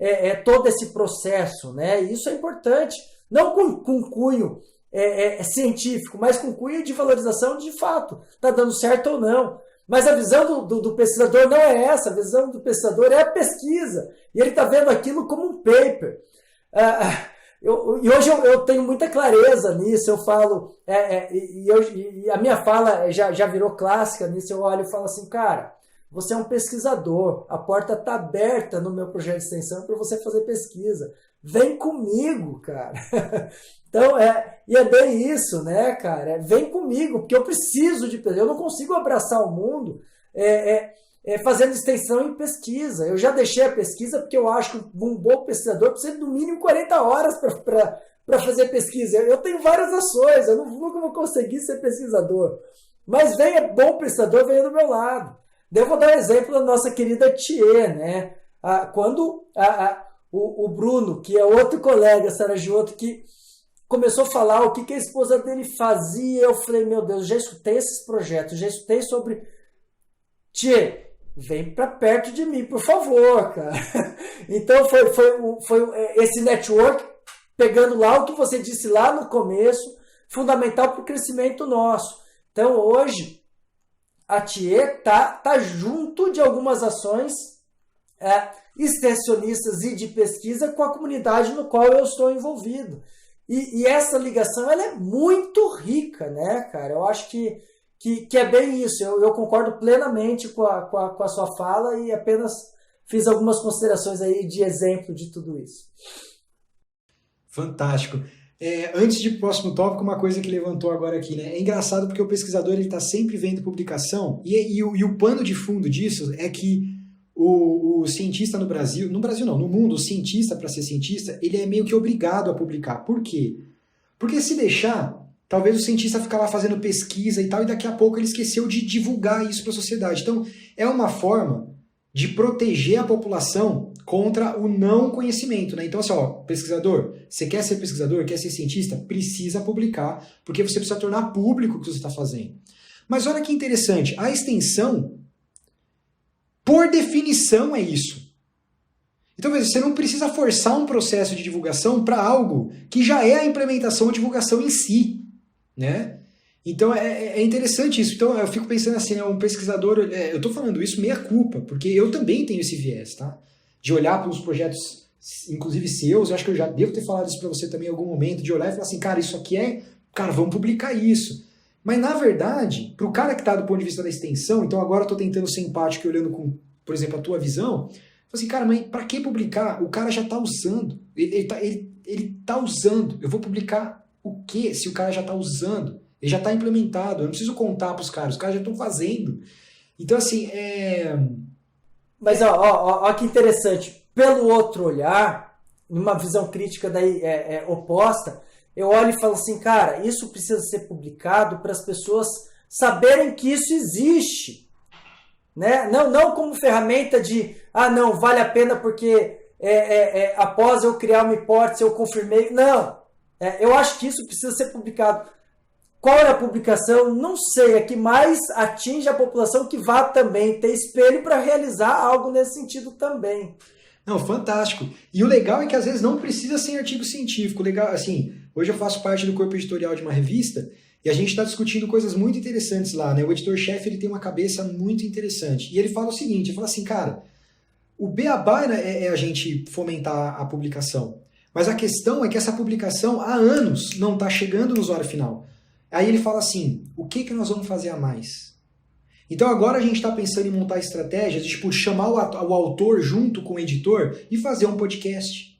Speaker 2: todo esse processo, né? E isso é importante, não com cunho científico, mas com cunho de valorização de fato, está dando certo ou não. Mas a visão do pesquisador não é essa, a visão do pesquisador é a pesquisa, e ele está vendo aquilo como um paper. E hoje eu tenho muita clareza nisso, eu falo, e a minha fala já virou clássica nisso, eu olho e falo assim, cara, você é um pesquisador, a porta está aberta no meu projeto de extensão para você fazer pesquisa. Vem comigo, cara. Então, e é bem isso, né, cara? Vem comigo, porque eu preciso de pesquisa. Eu não consigo abraçar o mundo fazendo extensão em pesquisa. Eu já deixei a pesquisa porque eu acho que um bom pesquisador precisa de no mínimo 40 horas para fazer pesquisa. Eu tenho várias ações, eu nunca vou conseguir ser pesquisador. Mas bom pesquisador, venha do meu lado. Daí eu vou dar um exemplo da nossa querida Thier, né? Quando o Bruno, que é outro colega Saragioto, que começou a falar o que a esposa dele fazia, eu falei, meu Deus, já escutei esses projetos, já escutei sobre... Thier, vem para perto de mim, por favor, cara. Então foi esse network, pegando lá o que você disse lá no começo, fundamental para o crescimento nosso. Então hoje, a Thier tá junto de algumas ações extensionistas e de pesquisa com a comunidade no qual eu estou envolvido. E essa ligação ela é muito rica, né, cara? Eu acho que é bem isso. Eu concordo plenamente com a sua fala e apenas fiz algumas considerações aí de exemplo de tudo isso.
Speaker 1: Fantástico. Antes de ir para o próximo tópico, uma coisa que levantou agora aqui, né? É engraçado porque o pesquisador está sempre vendo publicação e o pano de fundo disso é que o cientista no Brasil não, no mundo, o cientista, para ser cientista, ele é meio que obrigado a publicar. Por quê? Porque se deixar, talvez o cientista ficar lá fazendo pesquisa e tal, e daqui a pouco ele esqueceu de divulgar isso para a sociedade. Então, é uma forma de proteger a população contra o não conhecimento, né? Então, assim, pesquisador, você quer ser pesquisador, quer ser cientista, precisa publicar, porque você precisa tornar público o que você está fazendo. Mas olha que interessante, a extensão, por definição, é isso. Então, você não precisa forçar um processo de divulgação para algo que já é a implementação ou divulgação em si, né? Então, é interessante isso. Então, eu fico pensando assim, né, um pesquisador... eu estou falando isso meia culpa, porque eu também tenho esse viés, tá? De olhar para os projetos, inclusive seus, eu acho que eu já devo ter falado isso para você também em algum momento, de olhar e falar assim, cara, isso aqui é... Cara, vamos publicar isso. Mas, na verdade, para o cara que está do ponto de vista da extensão, então agora eu estou tentando ser empático e olhando com, por exemplo, a tua visão, assim, cara, mas para que publicar? O cara já está usando. Ele tá usando. Eu vou publicar o quê se o cara já está usando? Ele já está implementado. Eu não preciso contar para os caras já estão fazendo. Então, assim,
Speaker 2: Mas, ó, que interessante. Pelo outro olhar, numa visão crítica daí oposta, eu olho e falo assim, cara, isso precisa ser publicado para as pessoas saberem que isso existe. Né? Não como ferramenta de, não, vale a pena porque após eu criar uma hipótese eu confirmei. Não, eu acho que isso precisa ser publicado. Qual é a publicação? Não sei, é que mais atinge a população que vá também ter espelho para realizar algo nesse sentido também.
Speaker 1: Não, fantástico. E o legal é que às vezes não precisa ser artigo científico. Legal, assim, hoje eu faço parte do corpo editorial de uma revista e a gente está discutindo coisas muito interessantes lá, né? O editor-chefe ele tem uma cabeça muito interessante. E ele fala o seguinte, ele fala assim, cara, o beabá é a gente fomentar a publicação. Mas a questão é que essa publicação há anos não está chegando no usuário final. Aí ele fala assim, o que nós vamos fazer a mais? Então agora a gente está pensando em montar estratégias de tipo, chamar o autor junto com o editor e fazer um podcast.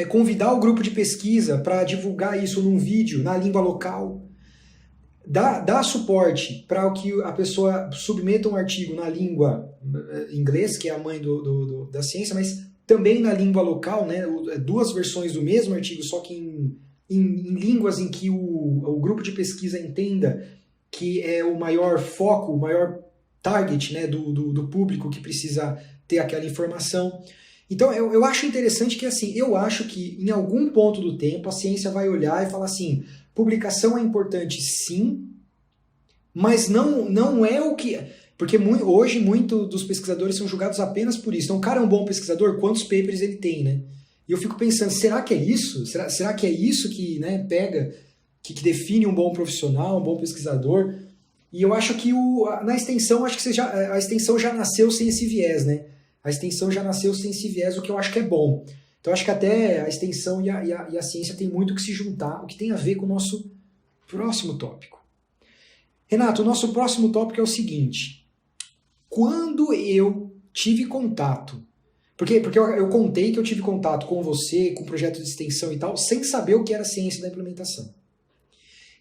Speaker 1: Convidar o grupo de pesquisa para divulgar isso num vídeo, na língua local. Dar suporte para que a pessoa submeta um artigo na língua inglês, que é a mãe da ciência, mas também na língua local, né? Duas versões do mesmo artigo, só que em línguas em que o grupo de pesquisa entenda que é o maior foco, o maior target, né, do público que precisa ter aquela informação. Então, eu acho interessante que, assim, eu acho que em algum ponto do tempo a ciência vai olhar e falar assim, publicação é importante sim, mas não é o que... Porque hoje muitos dos pesquisadores são julgados apenas por isso. Então, o cara é um bom pesquisador, quantos papers ele tem, né? E eu fico pensando, será que é isso? Será que é isso que, né, pega... Que define um bom profissional, um bom pesquisador. E eu acho que na extensão, acho que a extensão já nasceu sem esse viés, né? A extensão já nasceu sem esse viés, o que eu acho que é bom. Então, acho que até a extensão e a ciência tem muito que se juntar, o que tem a ver com o nosso próximo tópico. Renato, o nosso próximo tópico é o seguinte. Quando eu tive contato, porque eu contei que eu tive contato com você, com o projeto de extensão e tal, sem saber o que era ciência da implementação.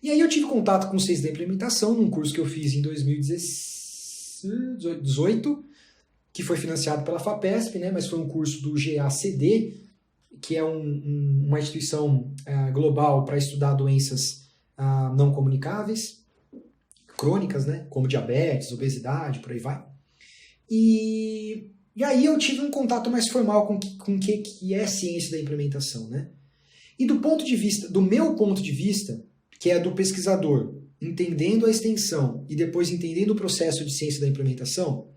Speaker 1: E aí eu tive contato com ciência da implementação num curso que eu fiz em 2018, que foi financiado pela FAPESP, né, mas foi um curso do GACD, que é uma instituição global para estudar doenças não comunicáveis, crônicas, né, como diabetes, obesidade, por aí vai. E aí eu tive um contato mais formal com o que é ciência da implementação, né? E do meu ponto de vista, que é do pesquisador, entendendo a extensão e depois entendendo o processo de ciência da implementação,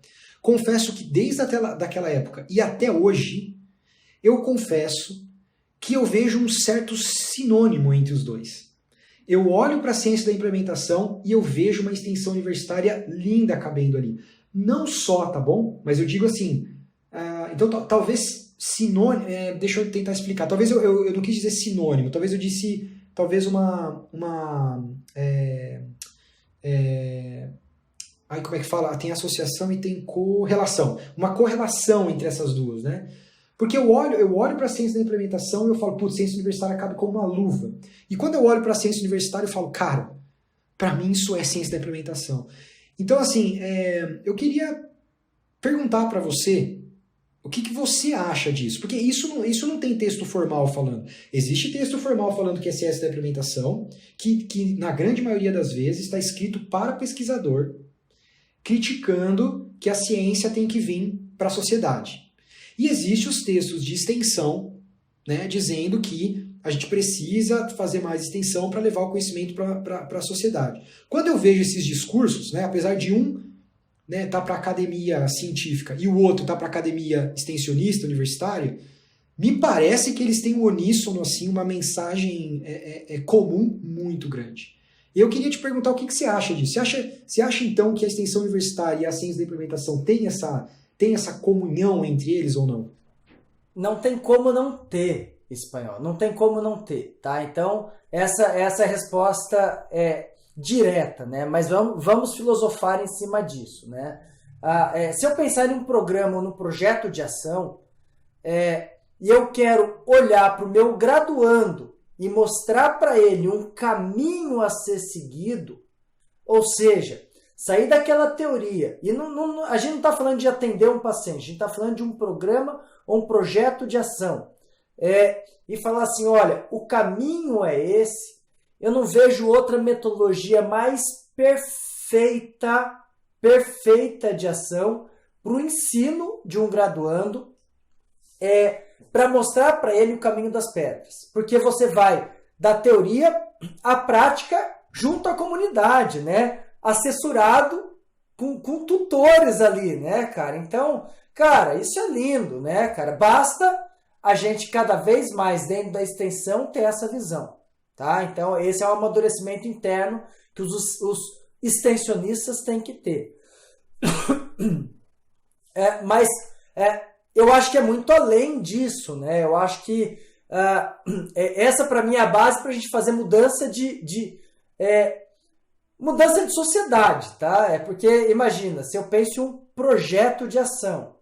Speaker 1: confesso que desde daquela época e até hoje, eu confesso que eu vejo um certo sinônimo entre os dois. Eu olho para a ciência da implementação e eu vejo uma extensão universitária linda cabendo ali. Não só, tá bom? Mas eu digo assim, então talvez sinônimo, deixa eu tentar explicar, talvez eu não quis dizer sinônimo, talvez eu disse... Talvez aí como é que fala? Tem associação e tem correlação. Uma correlação entre essas duas, né? Porque eu olho para a ciência da implementação e eu falo, putz, ciência universitária cabe como uma luva. E quando eu olho para a ciência universitária eu falo, cara, para mim isso é ciência da implementação. Então, assim, eu queria perguntar para você o que você acha disso? Porque isso não tem texto formal falando. Existe texto formal falando que é ciência da implementação, que na grande maioria das vezes está escrito para pesquisador, criticando que a ciência tem que vir para a sociedade. E existem os textos de extensão, né, dizendo que a gente precisa fazer mais extensão para levar o conhecimento para a sociedade. Quando eu vejo esses discursos, né, apesar de um, né, tá para academia científica e o outro tá para academia extensionista, universitária, me parece que eles têm um uníssono, assim, uma mensagem comum muito grande. E eu queria te perguntar o que você acha disso. Você acha então que a extensão universitária e a ciência da implementação tem essa comunhão entre eles ou não?
Speaker 2: Não tem como não ter, Espanhol. Não tem como não ter, tá? Então, essa resposta é direta, né? Mas vamos filosofar em cima disso, né? Se eu pensar em um programa ou num projeto de ação, e eu quero olhar para o meu graduando e mostrar para ele um caminho a ser seguido, ou seja, sair daquela teoria. E a gente não está falando de atender um paciente, a gente está falando de um programa ou um projeto de ação. E falar assim, olha, o caminho é esse, eu não vejo outra metodologia mais perfeita de ação para o ensino de um graduando, para mostrar para ele o caminho das pedras. Porque você vai da teoria à prática junto à comunidade, né? Assessorado com tutores ali, né, cara? Então, cara, isso é lindo, né, cara? Basta a gente cada vez mais dentro da extensão ter essa visão, tá? Então, esse é o amadurecimento interno que os extensionistas têm que ter. Mas eu acho que é muito além disso, né? Eu acho que essa para mim é a base para a gente fazer mudança de sociedade, tá? Porque imagina, se eu penso em um projeto de ação,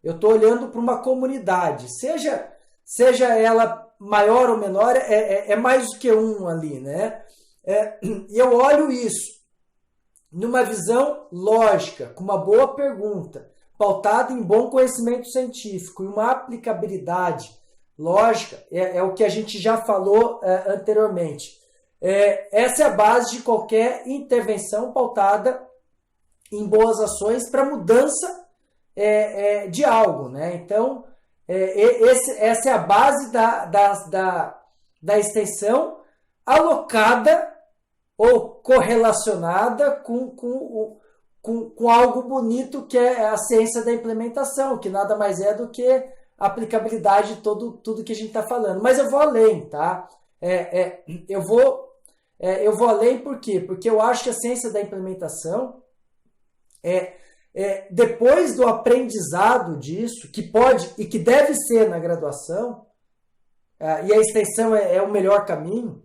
Speaker 2: eu estou olhando para uma comunidade, seja ela maior ou menor, é mais do que um ali, né? E eu olho isso numa visão lógica, com uma boa pergunta, pautada em bom conhecimento científico e uma aplicabilidade lógica, é o que a gente já falou anteriormente. Essa é a base de qualquer intervenção pautada em boas ações para mudança de algo, né? Então, essa é a base da extensão alocada ou correlacionada com algo bonito que é a ciência da implementação, que nada mais é do que a aplicabilidade de tudo que a gente está falando. Mas eu vou além, tá? Eu vou além por quê? Porque eu acho que a ciência da implementação, depois do aprendizado disso, que pode e que deve ser na graduação, e a extensão é o melhor caminho,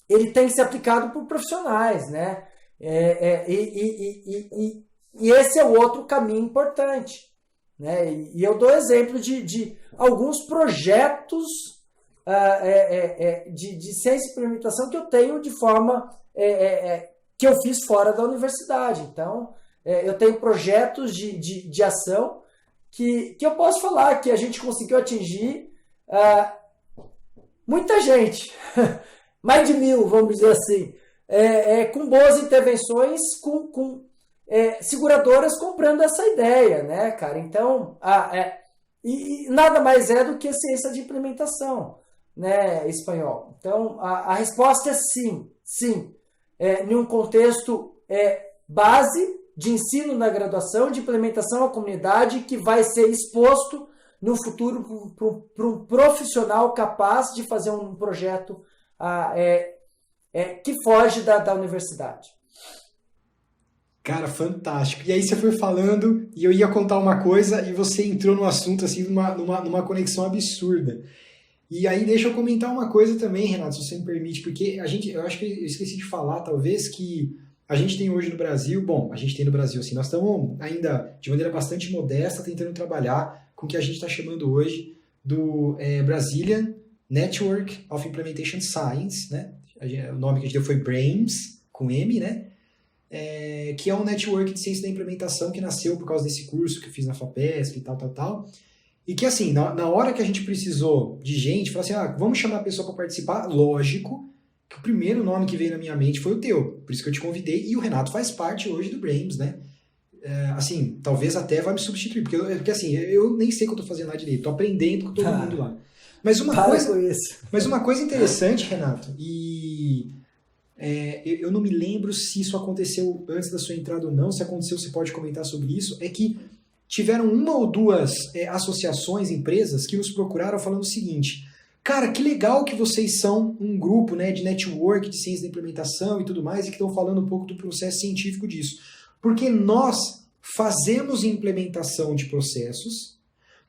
Speaker 2: ele tem que ser aplicado por profissionais, né? E esse é o outro caminho importante, né? E eu dou exemplo de alguns projetos de ciência e implementação que eu tenho de forma que eu fiz fora da universidade. Então, eu tenho projetos de ação que eu posso falar que a gente conseguiu atingir muita gente, mais de 1.000, vamos dizer assim, com boas intervenções, com seguradoras comprando essa ideia, né, cara? Então, e nada mais é do que ciência de implementação, né, Espanhol? Então, a resposta é sim. Em um contexto base de ensino na graduação, de implementação à comunidade, que vai ser exposto no futuro para um profissional capaz de fazer um projeto que foge da universidade.
Speaker 1: Cara, fantástico. E aí você foi falando e eu ia contar uma coisa e você entrou no assunto assim numa conexão absurda. E aí deixa eu comentar uma coisa também, Renato, se você me permite, porque eu acho que eu esqueci de falar, talvez, que a gente tem hoje no Brasil, a gente tem no Brasil, assim, nós estamos ainda de maneira bastante modesta tentando trabalhar com o que a gente está chamando hoje do Brazilian Network of Implementation Science, né? O nome que a gente deu foi BRAIMS, com M, né? Que é um network de ciência da implementação que nasceu por causa desse curso que eu fiz na FAPESP e tal. E que, assim, na hora que a gente precisou de gente, falou assim, vamos chamar a pessoa para participar, lógico que o primeiro nome que veio na minha mente foi o teu, por isso que eu te convidei, e o Renato faz parte hoje do BRAIMS, né? Assim, talvez até vai me substituir, porque assim, eu nem sei que eu tô fazendo lá direito, tô aprendendo com todo mundo lá. Mas uma
Speaker 2: Para
Speaker 1: coisa,
Speaker 2: com isso.
Speaker 1: mas uma coisa interessante, Renato, e eu não me lembro se isso aconteceu antes da sua entrada ou não, se aconteceu você pode comentar sobre isso, é que tiveram uma ou duas associações, empresas, que nos procuraram falando o seguinte: cara, que legal que vocês são um grupo, né, de network, de ciência da implementação e tudo mais, e que estão falando um pouco do processo científico disso. Porque nós fazemos implementação de processos,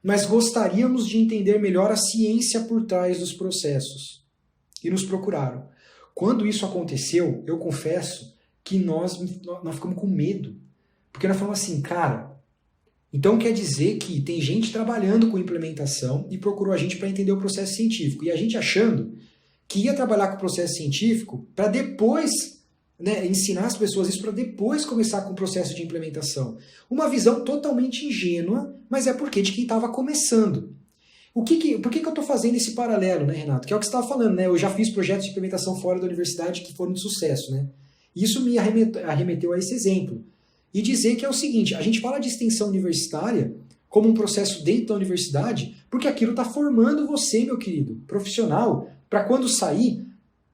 Speaker 1: mas gostaríamos de entender melhor a ciência por trás dos processos. E nos procuraram. Quando isso aconteceu, eu confesso que nós ficamos com medo. Porque nós falamos assim, cara, então quer dizer que tem gente trabalhando com implementação e procurou a gente para entender o processo científico. E a gente achando que ia trabalhar com o processo científico para depois, né, ensinar as pessoas isso para depois começar com o processo de implementação. Uma visão totalmente ingênua, mas é porque de quem estava começando. Por que eu estou fazendo esse paralelo, né, Renato? Que é o que você estava falando, né? Eu já fiz projetos de implementação fora da universidade que foram de sucesso, né? Isso me arremeteu a esse exemplo. E dizer que é o seguinte, a gente fala de extensão universitária como um processo dentro da universidade, porque aquilo está formando você, meu querido, profissional, para quando sair,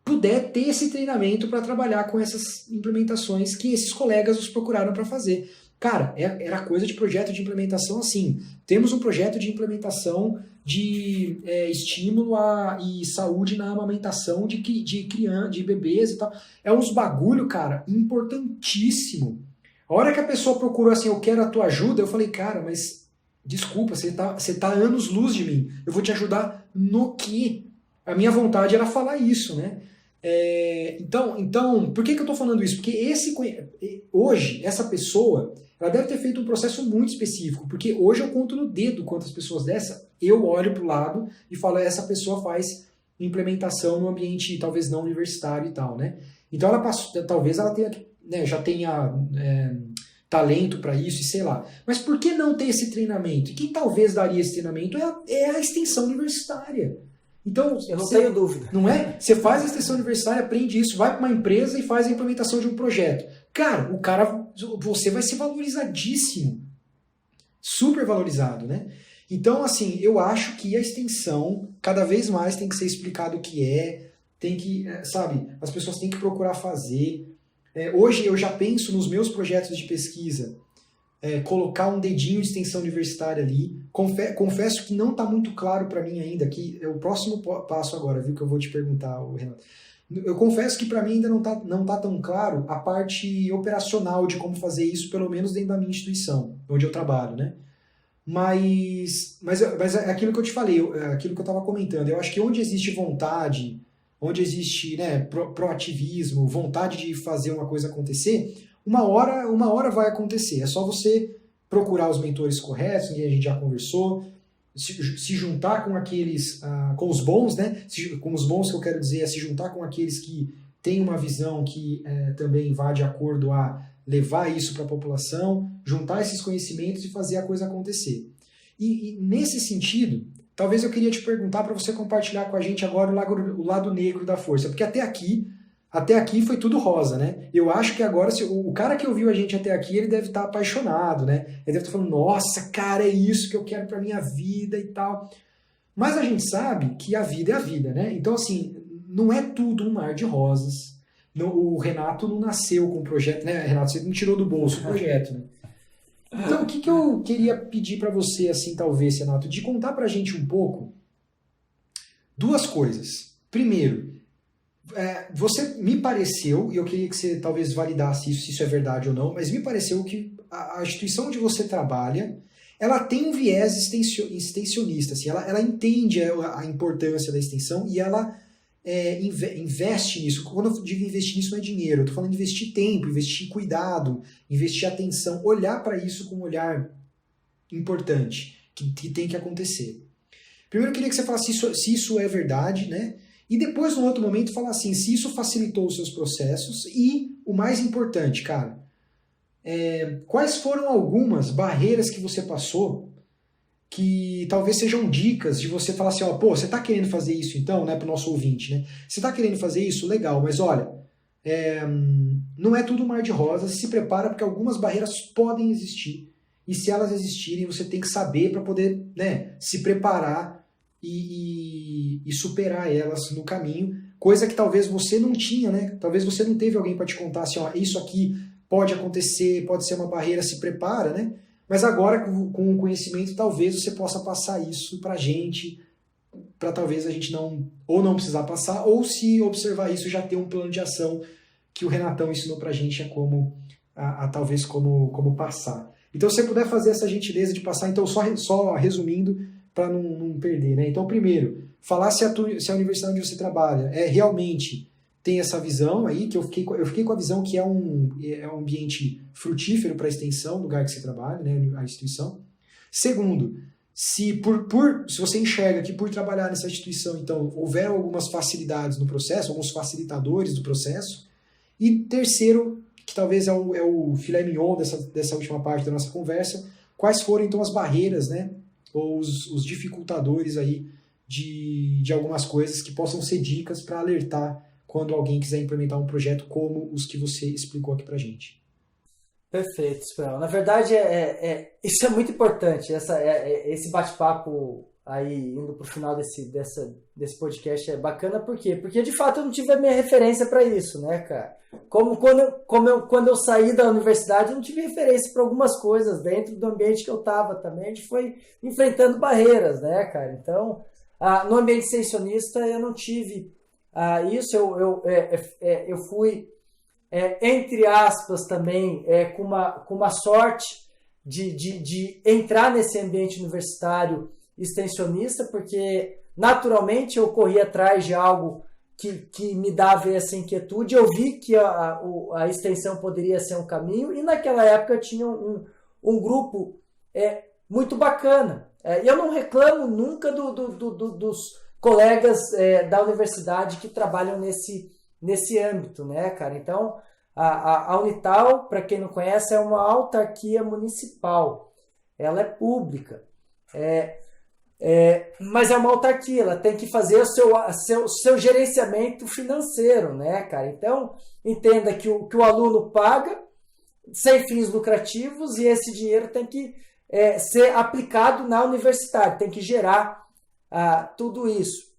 Speaker 1: puder ter esse treinamento para trabalhar com essas implementações que esses colegas os procuraram para fazer. Cara, era coisa de projeto de implementação assim. Temos um projeto de implementação de estímulo e saúde na amamentação de criança, de bebês e tal. É uns bagulho, cara, importantíssimo. A hora que a pessoa procurou assim, eu quero a tua ajuda, eu falei, cara, mas desculpa, você tá anos-luz de mim. Eu vou te ajudar no quê? A minha vontade era falar isso, né? Então, por que eu tô falando isso? Porque hoje, essa pessoa, ela deve ter feito um processo muito específico, porque hoje eu conto no dedo quantas pessoas dessa, eu olho pro lado e falo, essa pessoa faz implementação no ambiente, talvez não universitário e tal, né? Então, talvez ela tenha, né, já tenha talento para isso e sei lá. Mas por que não ter esse treinamento? E quem talvez daria esse treinamento é a extensão universitária. Então,
Speaker 2: eu não tenho dúvida.
Speaker 1: Não é? Você faz a extensão universitária, aprende isso, vai para uma empresa e faz a implementação de um projeto. Cara, você vai ser valorizadíssimo. Super valorizado, né? Então, assim, eu acho que a extensão, cada vez mais tem que ser explicado o que tem que, sabe, as pessoas têm que procurar fazer. Hoje eu já penso nos meus projetos de pesquisa, colocar um dedinho de extensão universitária ali. Confesso que não está muito claro para mim ainda, que é o próximo passo agora, viu, que eu vou te perguntar, Renato. Eu confesso que para mim ainda não tá tão claro a parte operacional de como fazer isso, pelo menos dentro da minha instituição, onde eu trabalho, né? Mas é aquilo que eu te falei, aquilo que eu estava comentando. Eu acho que onde existe vontade, onde existe, né, proativismo, vontade de fazer uma coisa acontecer, uma hora vai acontecer. É só você procurar os mentores corretos, que a gente já conversou, se juntar com aqueles, com os bons, né? Com os bons que eu quero dizer, é se juntar com aqueles que têm uma visão que também vá de acordo a levar isso para a população, juntar esses conhecimentos e fazer a coisa acontecer. E nesse sentido, talvez eu queria te perguntar para você compartilhar com a gente agora o lado negro da força, porque até aqui foi tudo rosa, né? Eu acho que agora, o cara que ouviu a gente até aqui, ele deve estar apaixonado, né? Ele deve estar falando, nossa, cara, é isso que eu quero pra minha vida e tal. Mas a gente sabe que a vida é a vida, né? Então, assim, não é tudo um mar de rosas. O Renato não nasceu com o projeto, né, Renato? Você não tirou do bolso o projeto, né? Então, o que eu queria pedir pra você, assim, talvez, Renato, de contar pra gente um pouco duas coisas. Primeiro, você me pareceu, e eu queria que você talvez validasse isso, se isso é verdade ou não, mas me pareceu que a instituição onde você trabalha, ela tem um viés extensionista, assim, ela entende a importância da extensão e ela investe nisso. Quando eu digo investir nisso, não é dinheiro, eu estou falando de investir tempo, investir cuidado, investir atenção, olhar para isso com um olhar importante, que tem que acontecer. Primeiro eu queria que você falasse se isso é verdade, né? E depois, num outro momento, falar assim, se isso facilitou os seus processos e, o mais importante, cara, quais foram algumas barreiras que você passou que talvez sejam dicas de você falar assim, pô, você está querendo fazer isso então, né, para o nosso ouvinte, né? Você está querendo fazer isso? Legal, mas olha, não é tudo mar de rosas, se prepara porque algumas barreiras podem existir e se elas existirem, você tem que saber para poder, né, se preparar e superar elas no caminho, coisa que talvez você não tinha, né? Talvez você não teve alguém para te contar assim, ó, isso aqui pode acontecer, pode ser uma barreira, se prepara, né? Mas agora, com o conhecimento, talvez você possa passar isso pra gente, para talvez a gente não precisar passar, ou se observar isso, já ter um plano de ação que o Renatão ensinou pra gente talvez como passar. Então, se você puder fazer essa gentileza de passar, então só resumindo, para não perder, né? Então, primeiro, falar se a universidade onde você trabalha realmente tem essa visão aí, que eu fiquei com a visão que é um ambiente frutífero para a extensão do lugar que você trabalha, né, a instituição. Segundo, se você enxerga que por trabalhar nessa instituição, então, houveram algumas facilidades no processo, alguns facilitadores do processo. E terceiro, que talvez é o filé mignon dessa última parte da nossa conversa, quais foram então as barreiras, né, ou os dificultadores aí de algumas coisas que possam ser dicas para alertar quando alguém quiser implementar um projeto como os que você explicou aqui pra gente.
Speaker 2: Perfeito, Esperão. Na verdade, isso é muito importante. Esse bate-papo aí, indo pro final desse podcast, é bacana. Por quê? Porque, de fato, eu não tive a minha referência para isso, né, cara? Quando eu saí da universidade, eu não tive referência para algumas coisas dentro do ambiente que eu estava também. A gente foi enfrentando barreiras, né, cara? Então, no ambiente extensionista, eu não tive isso. Eu fui, entre aspas, também com uma sorte de entrar nesse ambiente universitário extensionista, porque naturalmente eu corri atrás de algo que me dava essa inquietude. Eu vi que a extensão poderia ser um caminho, e naquela época tinha um grupo muito bacana. E eu não reclamo nunca dos colegas da universidade que trabalham nesse âmbito, né, cara? Então, a Unital, para quem não conhece, é uma autarquia municipal. Ela é pública. Mas é uma autarquia, ela tem que fazer o seu gerenciamento financeiro, né, cara? Então, entenda que o aluno paga sem fins lucrativos, e esse dinheiro tem que ser aplicado na universidade, tem que gerar tudo isso.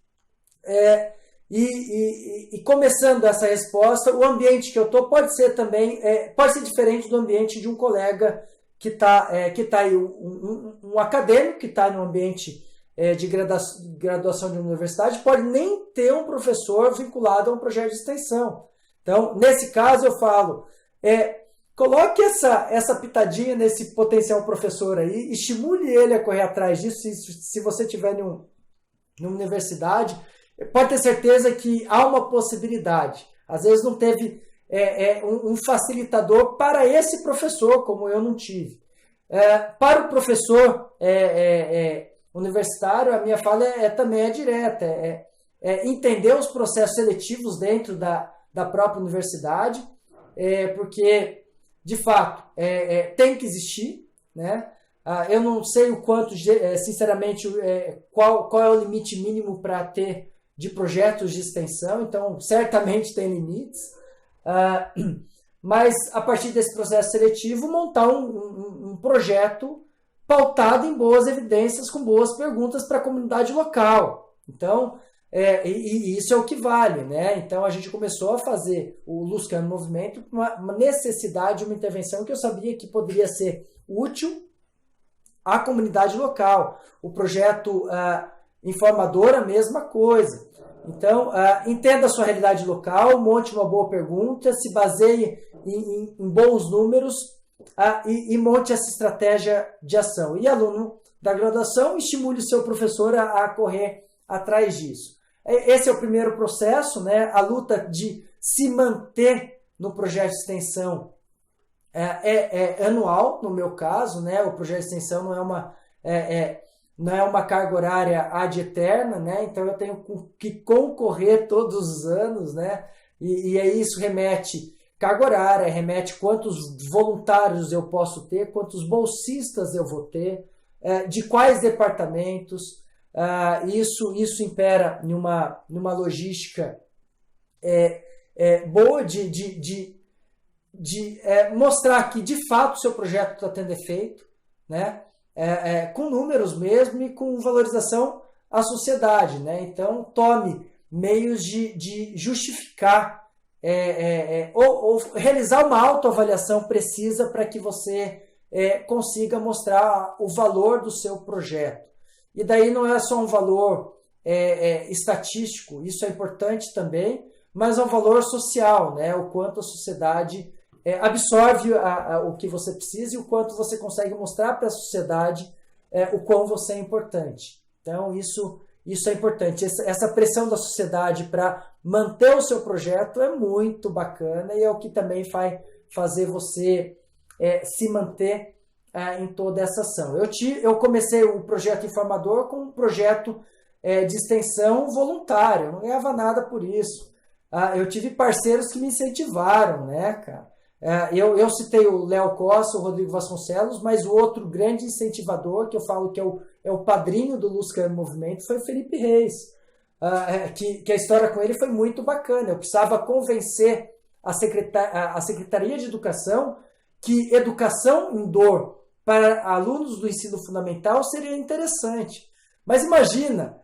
Speaker 2: E começando essa resposta, o ambiente que eu estou pode ser também, pode ser diferente do ambiente de um colega que está aí, um acadêmico que está no ambiente de graduação de universidade, pode nem ter um professor vinculado a um projeto de extensão. Então, nesse caso, eu falo, coloque essa pitadinha nesse potencial professor aí, estimule ele a correr atrás disso. Se você estiver numa universidade, pode ter certeza que há uma possibilidade. Às vezes não teve um facilitador para esse professor, como eu não tive. Para o professor universitário, a minha fala também é direta, entender os processos seletivos dentro da própria universidade, porque, de fato, tem que existir, né? Eu não sei o quanto, sinceramente, qual é o limite mínimo para ter de projetos de extensão, então certamente tem limites, mas a partir desse processo seletivo montar um projeto pautado em boas evidências, com boas perguntas para a comunidade local. Então, e isso é o que vale, né? Então a gente começou a fazer o Luscano Movimento, uma necessidade, uma intervenção que eu sabia que poderia ser útil à comunidade local. O projeto Informador, a mesma coisa. Então, entenda a sua realidade local, monte uma boa pergunta, se baseie em bons números e monte essa estratégia de ação. E aluno da graduação, estimule o seu professor a correr atrás disso. Esse é o primeiro processo, né? A luta de se manter no projeto de extensão é anual, no meu caso, né? O projeto de extensão não é uma carga horária ad eterna, né? Então eu tenho que concorrer todos os anos, né? E aí isso remete carga horária, remete quantos voluntários eu posso ter, quantos bolsistas eu vou ter, de quais departamentos. Isso impera numa logística boa de mostrar que de fato o seu projeto está tendo efeito, né? Com números mesmo e com valorização a sociedade, né? Então, tome meios de justificar ou realizar uma autoavaliação precisa para que você consiga mostrar o valor do seu projeto. E daí não é só um valor estatístico, isso é importante também, mas é um valor social, né? O quanto a sociedade absorve o que você precisa e o quanto você consegue mostrar para a sociedade o quão você é importante. Então, isso é importante. Essa pressão da sociedade para manter o seu projeto é muito bacana e é o que também vai fazer você se manter em toda essa ação. Eu comecei o projeto Informador com um projeto de extensão voluntário, eu não ganhava nada por isso. Eu tive parceiros que me incentivaram, né, cara? Eu citei o Léo Costa, o Rodrigo Vasconcelos, mas o outro grande incentivador, que eu falo que é o padrinho do Luz Claro Movimento, foi o Felipe Reis, que a história com ele foi muito bacana. Eu precisava convencer a Secretaria de Educação que educação indoor para alunos do ensino fundamental seria interessante. Mas imagina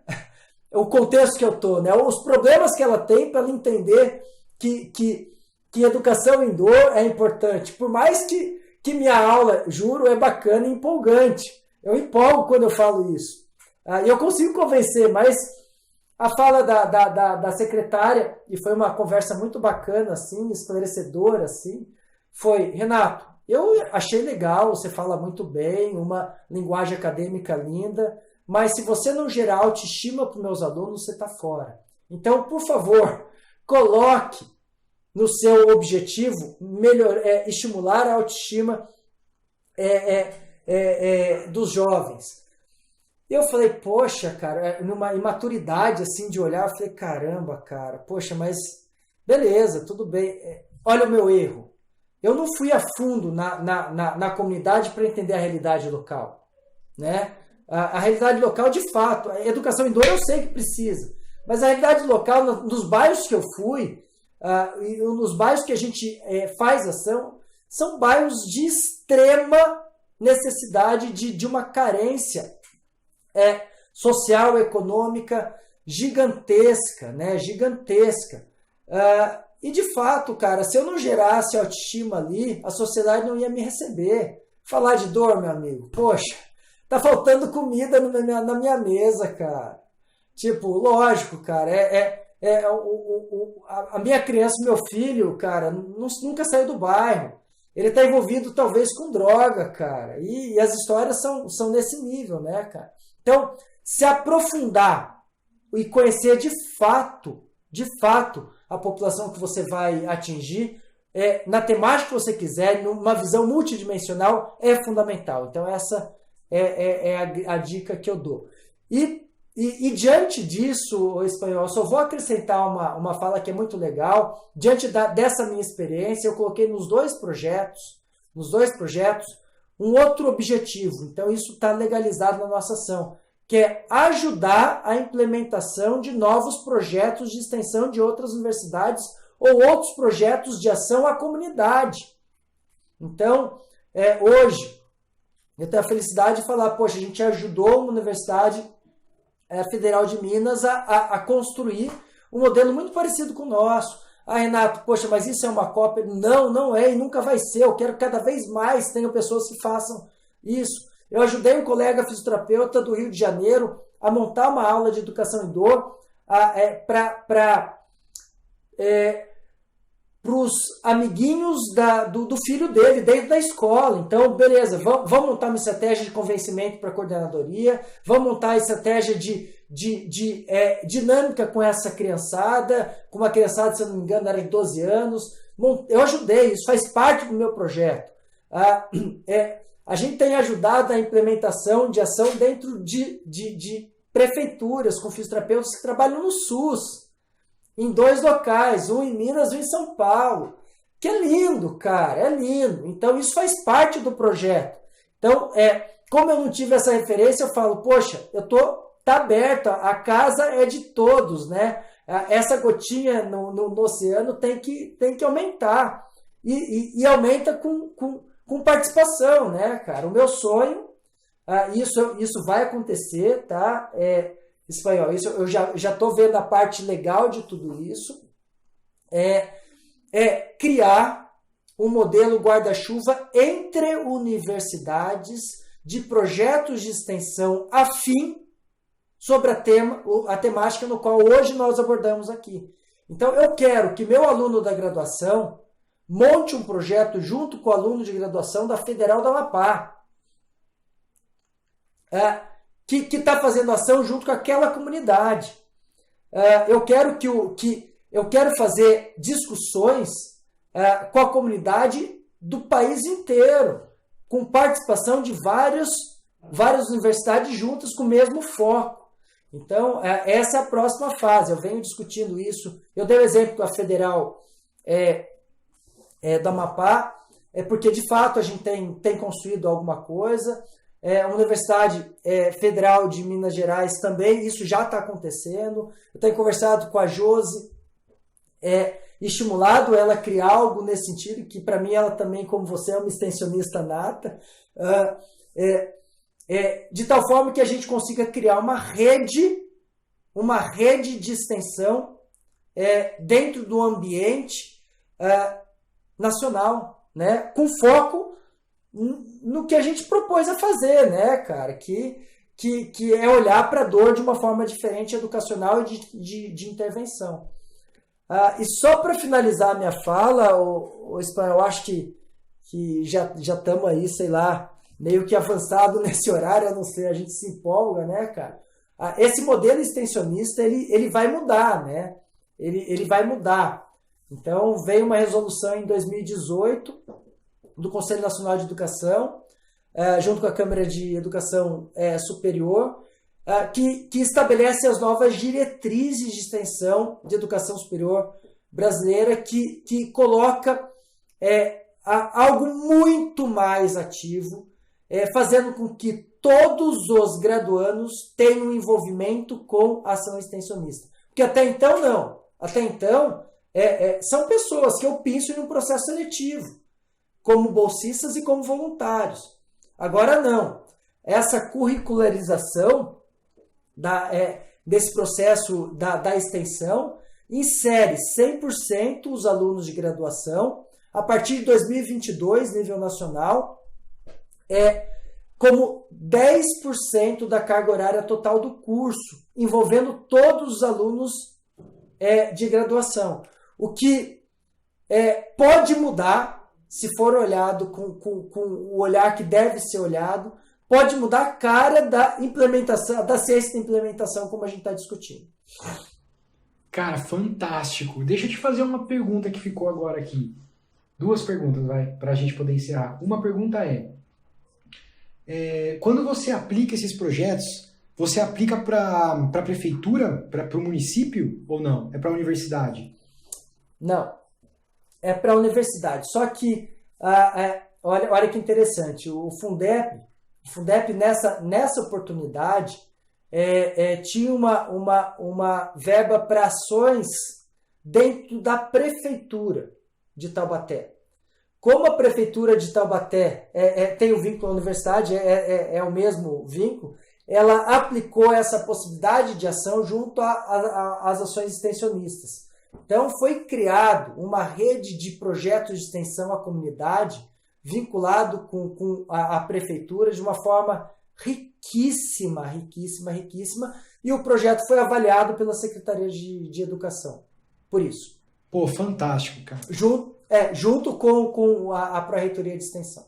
Speaker 2: o contexto que eu estou, né? Os problemas que ela tem para ela entender que educação indoor é importante. Por mais que minha aula, juro, é bacana e empolgante. Eu empolgo quando eu falo isso. E eu consigo convencer, mas a fala da secretária, e foi uma conversa muito bacana, assim, esclarecedora, assim, foi: Renato, eu achei legal, você fala muito bem, uma linguagem acadêmica linda, mas se você não gerar autoestima para os meus alunos, você está fora. Então, por favor, coloque no seu objetivo estimular a autoestima dos jovens. Eu falei, poxa, cara, numa imaturidade assim de olhar, eu falei, caramba, cara, poxa, mas beleza, tudo bem. Olha o meu erro. Eu não fui a fundo na comunidade para entender a realidade local, né? A realidade local, de fato, a educação indoor eu sei que precisa, mas a realidade local, nos bairros que eu fui, e nos bairros que a gente faz ação, são bairros de extrema necessidade de uma carência social, econômica gigantesca, né? Gigantesca. E de fato, cara, se eu não gerasse autoestima ali, a sociedade não ia me receber. Falar de dor, meu amigo, poxa, tá faltando comida na minha mesa, cara. Tipo, lógico, cara, a minha criança, meu filho, cara, nunca saiu do bairro. Ele tá envolvido talvez com droga, cara. E as histórias são nesse nível, né, cara? Então, se aprofundar e conhecer de fato, a população que você vai atingir, na temática que você quiser, numa visão multidimensional, é fundamental. Então, essa é a dica que eu dou. E diante disso, o espanhol, eu só vou acrescentar uma fala que é muito legal. Diante dessa minha experiência, eu coloquei nos dois projetos, um outro objetivo. Então, isso está legalizado na nossa ação, que é ajudar a implementação de novos projetos de extensão de outras universidades ou outros projetos de ação à comunidade. Então, hoje, eu tenho a felicidade de falar, poxa, a gente ajudou uma Universidade Federal de Minas a construir um modelo muito parecido com o nosso. Renato, poxa, mas isso é uma cópia? Não, não é e nunca vai ser. Eu quero que cada vez mais tenham pessoas que façam isso. Eu ajudei um colega fisioterapeuta do Rio de Janeiro a montar uma aula de educação indoor para os amiguinhos do filho dele, dentro da escola. Então, beleza, vamos montar uma estratégia de convencimento para a coordenadoria, vamos montar a estratégia de dinâmica com essa criançada, com uma criançada, se eu não me engano, era de 12 anos. Eu ajudei, isso faz parte do meu projeto. A gente tem ajudado a implementação de ação dentro de prefeituras, com fisioterapeutas que trabalham no SUS, em 2 locais, um em Minas e um em São Paulo. Que é lindo, cara, é lindo. Então, isso faz parte do projeto. Então, como eu não tive essa referência, eu falo, poxa, tá aberto, a casa é de todos, né? Essa gotinha no oceano tem que aumentar. E aumenta com participação, né, cara? O meu sonho, isso vai acontecer, tá? espanhol. Isso eu já estou vendo a parte legal de tudo isso. É criar um modelo guarda-chuva entre universidades de projetos de extensão afim sobre a temática no qual hoje nós abordamos aqui. Então, eu quero que meu aluno da graduação monte um projeto junto com o aluno de graduação da Federal do Amapá, que está fazendo ação junto com aquela comunidade. Eu quero fazer discussões com a comunidade do país inteiro, com participação de várias universidades juntas com o mesmo foco. Então, essa é a próxima fase. Eu venho discutindo isso. Eu dei o exemplo com a Federal do Amapá, porque, de fato, a gente tem construído alguma coisa. A Universidade Federal de Minas Gerais também, isso já está acontecendo. Eu tenho conversado com a Josi, estimulado ela a criar algo nesse sentido, que para mim ela também, como você, é uma extensionista nata, de tal forma que a gente consiga criar uma rede de extensão dentro do ambiente nacional, né? Com foco no que a gente propôs a fazer, né, cara? Que é olhar para a dor de uma forma diferente, educacional e de intervenção. E só para finalizar a minha fala, eu acho que já estamos aí, sei lá, meio que avançado nesse horário, a não ser, a gente se empolga, né, cara? Esse modelo extensionista, ele vai mudar, né? Ele vai mudar. Então, veio uma resolução em 2018 do Conselho Nacional de Educação, junto com a Câmara de Educação Superior, que estabelece as novas diretrizes de extensão de educação superior brasileira, que coloca algo muito mais ativo, fazendo com que todos os graduandos tenham envolvimento com a ação extensionista. Porque até então, não. Até então, são pessoas que eu penso em um processo seletivo, como bolsistas e como voluntários. Agora, não. Essa curricularização desse processo da extensão insere 100% os alunos de graduação, a partir de 2022, nível nacional, como 10% da carga horária total do curso, envolvendo todos os alunos de graduação. O que pode mudar, se for olhado com o olhar que deve ser olhado, pode mudar a cara da implementação, da ciência da implementação, como a gente está discutindo.
Speaker 1: Cara, fantástico. Deixa eu te fazer uma pergunta que ficou agora aqui. 2 perguntas, para a gente poder encerrar. Uma pergunta quando você aplica esses projetos, você aplica para a prefeitura, para o município ou não? É para a universidade?
Speaker 2: Não, é para a universidade. Só que, olha que interessante, o Fundep nessa oportunidade, tinha uma verba para ações dentro da prefeitura de Taubaté. Como a prefeitura de Taubaté tem o vínculo à universidade, é o mesmo vínculo, ela aplicou essa possibilidade de ação junto às ações extensionistas. Então, foi criado uma rede de projetos de extensão à comunidade, vinculado com a prefeitura de uma forma riquíssima, e o projeto foi avaliado pela Secretaria de Educação. Por isso.
Speaker 1: Pô, fantástico, cara.
Speaker 2: Junto com a Pró-Reitoria de Extensão.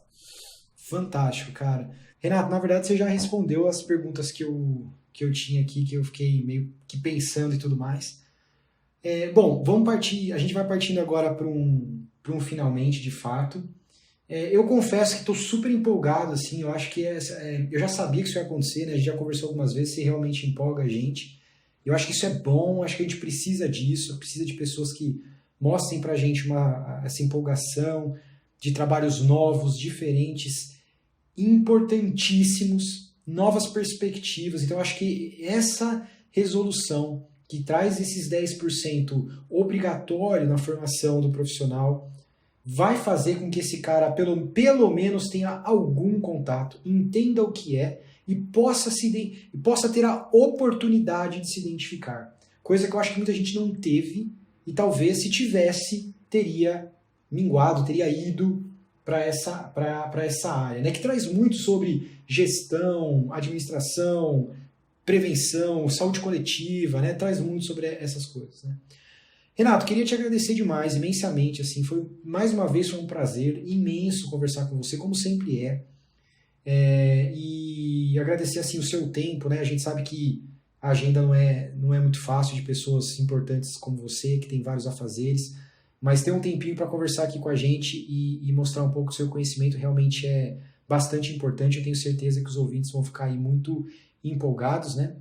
Speaker 1: Fantástico, cara. Renato, na verdade você já respondeu as perguntas que eu tinha aqui, que eu fiquei meio que pensando e tudo mais. Bom, a gente vai partindo agora para um finalmente, de fato. Eu confesso que estou super empolgado, assim, eu acho que eu já sabia que isso ia acontecer, né? A gente já conversou algumas vezes, se realmente empolga a gente. Eu acho que isso é bom, acho que a gente precisa disso, precisa de pessoas que mostrem pra gente essa empolgação, de trabalhos novos, diferentes, importantíssimos, novas perspectivas. Então, eu acho que essa resolução que traz esses 10% obrigatório na formação do profissional vai fazer com que esse cara, pelo menos, tenha algum contato, entenda o que é e possa ter a oportunidade de se identificar. Coisa que eu acho que muita gente não teve e talvez se tivesse, teria minguado, teria ido para essa área, né? Que traz muito sobre gestão, administração, prevenção, saúde coletiva, né? Traz muito sobre essas coisas, né? Renato, queria te agradecer demais, imensamente, assim, mais uma vez foi um prazer imenso conversar com você, como sempre e agradecer, assim, o seu tempo, né? A gente sabe que a agenda não é muito fácil de pessoas importantes como você, que tem vários afazeres, mas ter um tempinho para conversar aqui com a gente e mostrar um pouco o seu conhecimento realmente é bastante importante. Eu tenho certeza que os ouvintes vão ficar aí muito empolgados, né?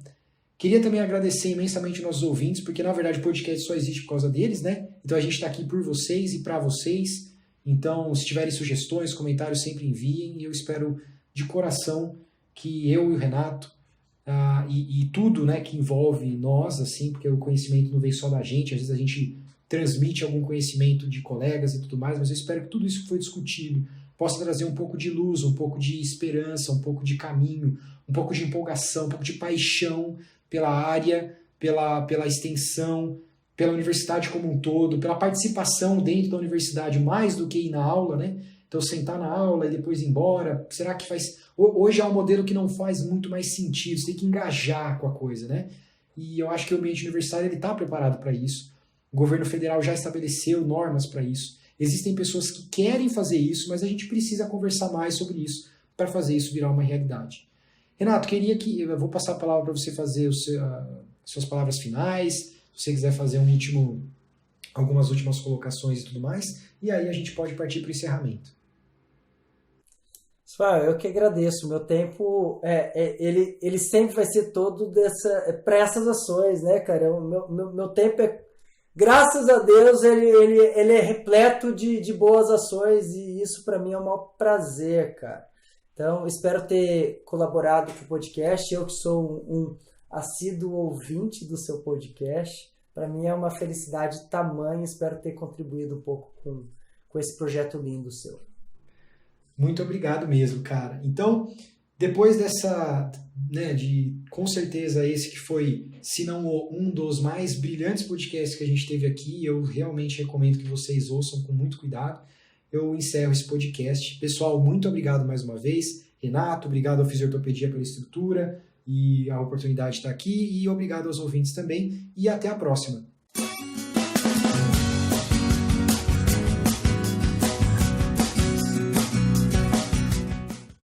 Speaker 1: Queria também agradecer imensamente nossos ouvintes, porque na verdade o podcast só existe por causa deles, né? Então a gente está aqui por vocês e para vocês. Então, se tiverem sugestões, comentários, sempre enviem. E eu espero de coração que eu e o Renato e tudo, né, que envolve nós, assim, porque o conhecimento não vem só da gente, às vezes a gente transmite algum conhecimento de colegas e tudo mais, mas eu espero que tudo isso que foi discutido possa trazer um pouco de luz, um pouco de esperança, um pouco de caminho, um pouco de empolgação, um pouco de paixão pela área, pela extensão, pela universidade como um todo, pela participação dentro da universidade, mais do que ir na aula, né? Então, sentar na aula e depois ir embora, será que faz... Hoje é um modelo que não faz muito mais sentido, você tem que engajar com a coisa, né? E eu acho que o ambiente universitário está preparado para isso. O governo federal já estabeleceu normas para isso. Existem pessoas que querem fazer isso, mas a gente precisa conversar mais sobre isso para fazer isso virar uma realidade. Renato, eu vou passar a palavra para você fazer suas palavras finais, se você quiser fazer algumas últimas colocações e tudo mais, e aí a gente pode partir para o encerramento.
Speaker 2: Eu que agradeço. Meu tempo, ele sempre vai ser todo para essas ações, né, cara? Meu tempo graças a Deus, ele é repleto de boas ações e isso para mim é um maior prazer, cara. Então, espero ter colaborado com o podcast. Eu que sou um assíduo ouvinte do seu podcast, para mim é uma felicidade tamanha. Espero ter contribuído um pouco com esse projeto lindo seu.
Speaker 1: Muito obrigado mesmo, cara. Então, depois dessa, né, com certeza esse que foi, se não um dos mais brilhantes podcasts que a gente teve aqui, eu realmente recomendo que vocês ouçam com muito cuidado. Eu encerro esse podcast. Pessoal, muito obrigado mais uma vez. Renato, obrigado ao Fisiortopedia pela estrutura e a oportunidade de estar aqui. E obrigado aos ouvintes também. E até a próxima.